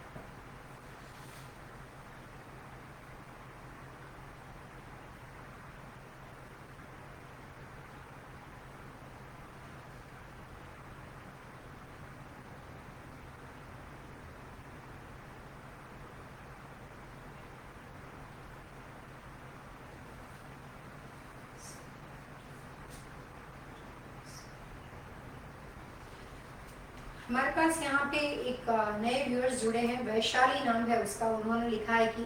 हमारे पास यहाँ पे एक नए व्यूअर्स जुड़े हैं, वैशाली नाम है उसका। उन्होंने लिखा है कि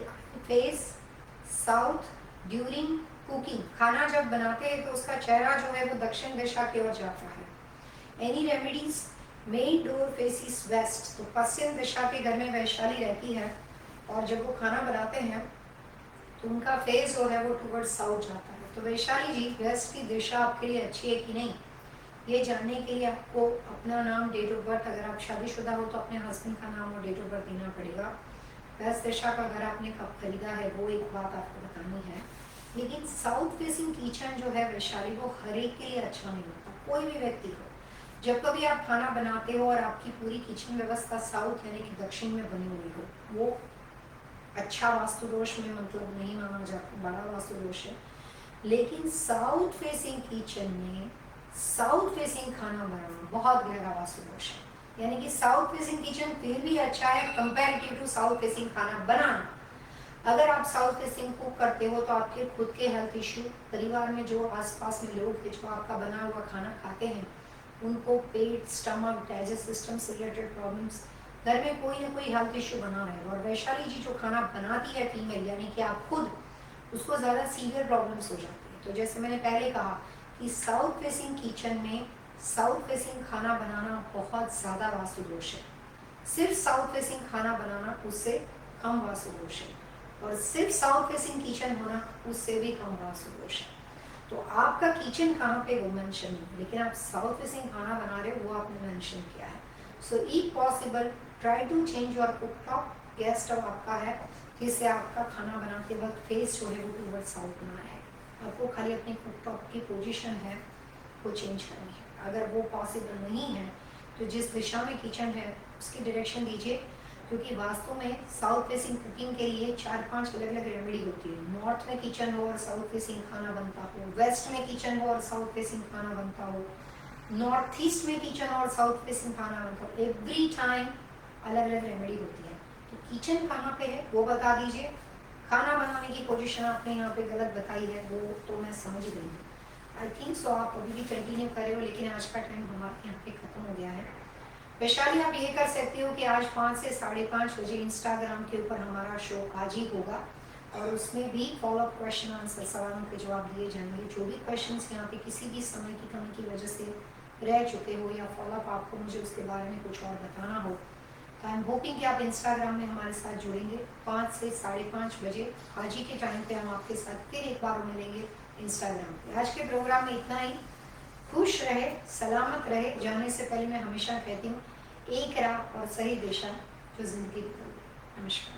फेस साउथ ड्यूरिंग कुकिंग, खाना जब बनाते हैं तो उसका चेहरा जो है वो दक्षिण दिशा की ओर जाता है। Any remedies, main door faces west, तो पश्चिम दिशा के घर में वैशाली रहती है और जब वो खाना बनाते हैं तो उनका फेस जो है वो टुवर्ड्स साउथ जाता है। तो वैशाली जी, वेस्ट की दिशा आपके लिए अच्छी है कि नहीं, ये जानने के लिए आपको अपना नाम, डेट ऑफ बर्थ, अगर आप शादीशुदा हो तो अपने हस्बैंड का नाम और डेट ऑफ बर्थ देना पड़ेगा। वेस्ट दिशा का घर आपने कब खरीदा है वो एक बात आपको बतानी है। लेकिन साउथ फेसिंग किचन जो है वैशाली, वो हर एक के लिए अच्छा नहीं होता। कोई भी व्यक्ति हो, जब कभी आप खाना बनाते हो और आपकी पूरी किचन व्यवस्था साउथ यानी कि दक्षिण में बनी हुई हो, वो अच्छा वास्तु दोष में मतलब नहीं माना जाता, बड़ा वास्तु दोष है। लेकिन साउथ फेसिंग किचन में साउथ फेसिंग खाना बनाना बहुत गहरा वास्तु दोष है, यानी कि साउथ फेसिंग किचन फिर भी अच्छा है कंपैरेटिव टू साउथ फेसिंग खाना बनाना। अगर आप साउथ फेसिंग कुक करते हो तो आपके खुद के हेल्थ इश्यू, परिवार में जो आसपास में लोग जो आपका बना हुआ खाना खाते हैं उनको पेट, स्टमक, डाइजेस्ट सिस्टम से रिलेटेड प्रॉब्लम्स, घर में कोई ना कोई हेल्थ इश्यू बना रहेगा। और वैशाली जी जो खाना बनाती है फीमेल यानी कि आप खुद, उसको ज़्यादा सीवियर प्रॉब्लम्स हो जाती है। तो जैसे मैंने पहले कहा कि साउथ फेसिंग किचन में साउथ फेसिंग खाना बनाना बहुत ज़्यादा वास्तु दोष है। सिर्फ साउथ फेसिंग खाना बनाना उससे कम वास्तु दोष है, और सिर्फ साउथ फेसिंग किचन होना उससे भी कम वास्तु दोष है। तो आपका किचन कहाँ पे वो मेंशन नहीं, लेकिन आप साउथ फेसिंग खाना बना रहे हो वो आपने मेंशन किया है। So if possible try to change your cook top. Gas stove आपका है, जिससे आपका खाना बनाते वक्त फेस जो है वो टूवर्ड साउथ ना है। आपको खाली अपने कुक टॉप की पोजीशन है वो चेंज करनी है। अगर वो पॉसिबल नहीं है तो जिस दिशा में किचन है उसकी डायरेक्शन दीजिए, क्योंकि वास्तु में साउथ फेसिंग कुकिंग के लिए 4-5 अलग अलग रेमेडी होती है। नॉर्थ में किचन हो और साउथ फेसिंग खाना बनता हो, वेस्ट में किचन हो और साउथ फेसिंग खाना बनता हो, नॉर्थ ईस्ट में किचन और साउथ फेसिंग खाना बनता हो। एवरी टाइम अलग अलग रेमेडी होती है। तो किचन कहाँ पे है वो बता दीजिए। खाना बनाने की पोजीशन आपने यहाँ पे गलत बताई है, वो तो मैं समझ गई हूँ। आई थिंक सो आप अभी भी कंटिन्यू कर रहे हो, लेकिन आज का टाइम हमारे यहाँ पे खत्म हो गया है। वैशाली, आप ये कर सकती हो कि आज 5 से 5:30 बजे इंस्टाग्राम के ऊपर हमारा शो आज ही होगा, और उसमें भी फॉलोअप क्वेश्चन आंसर, सवालों के जवाब दिए जाएंगे। जो भी क्वेश्चंस यहाँ पे किसी भी समय की कमी की वजह से रह चुके हो या फॉलोअप आपको मुझे उसके बारे में कुछ और बताना हो, तो आई एम होपिंग कि आप इंस्टाग्राम में हमारे साथ जुड़ेंगे। 5 से 5:30 बजे आज ही के टाइम पे हम आपके साथ फिर एक बार मिलेंगे इंस्टाग्राम पे। आज के प्रोग्राम में इतना ही। खुश रहे, सलामत रहे। जाने से पहले मैं हमेशा कहती हूँ, एक राह और सही दिशा जो जिंदगी की। नमस्कार।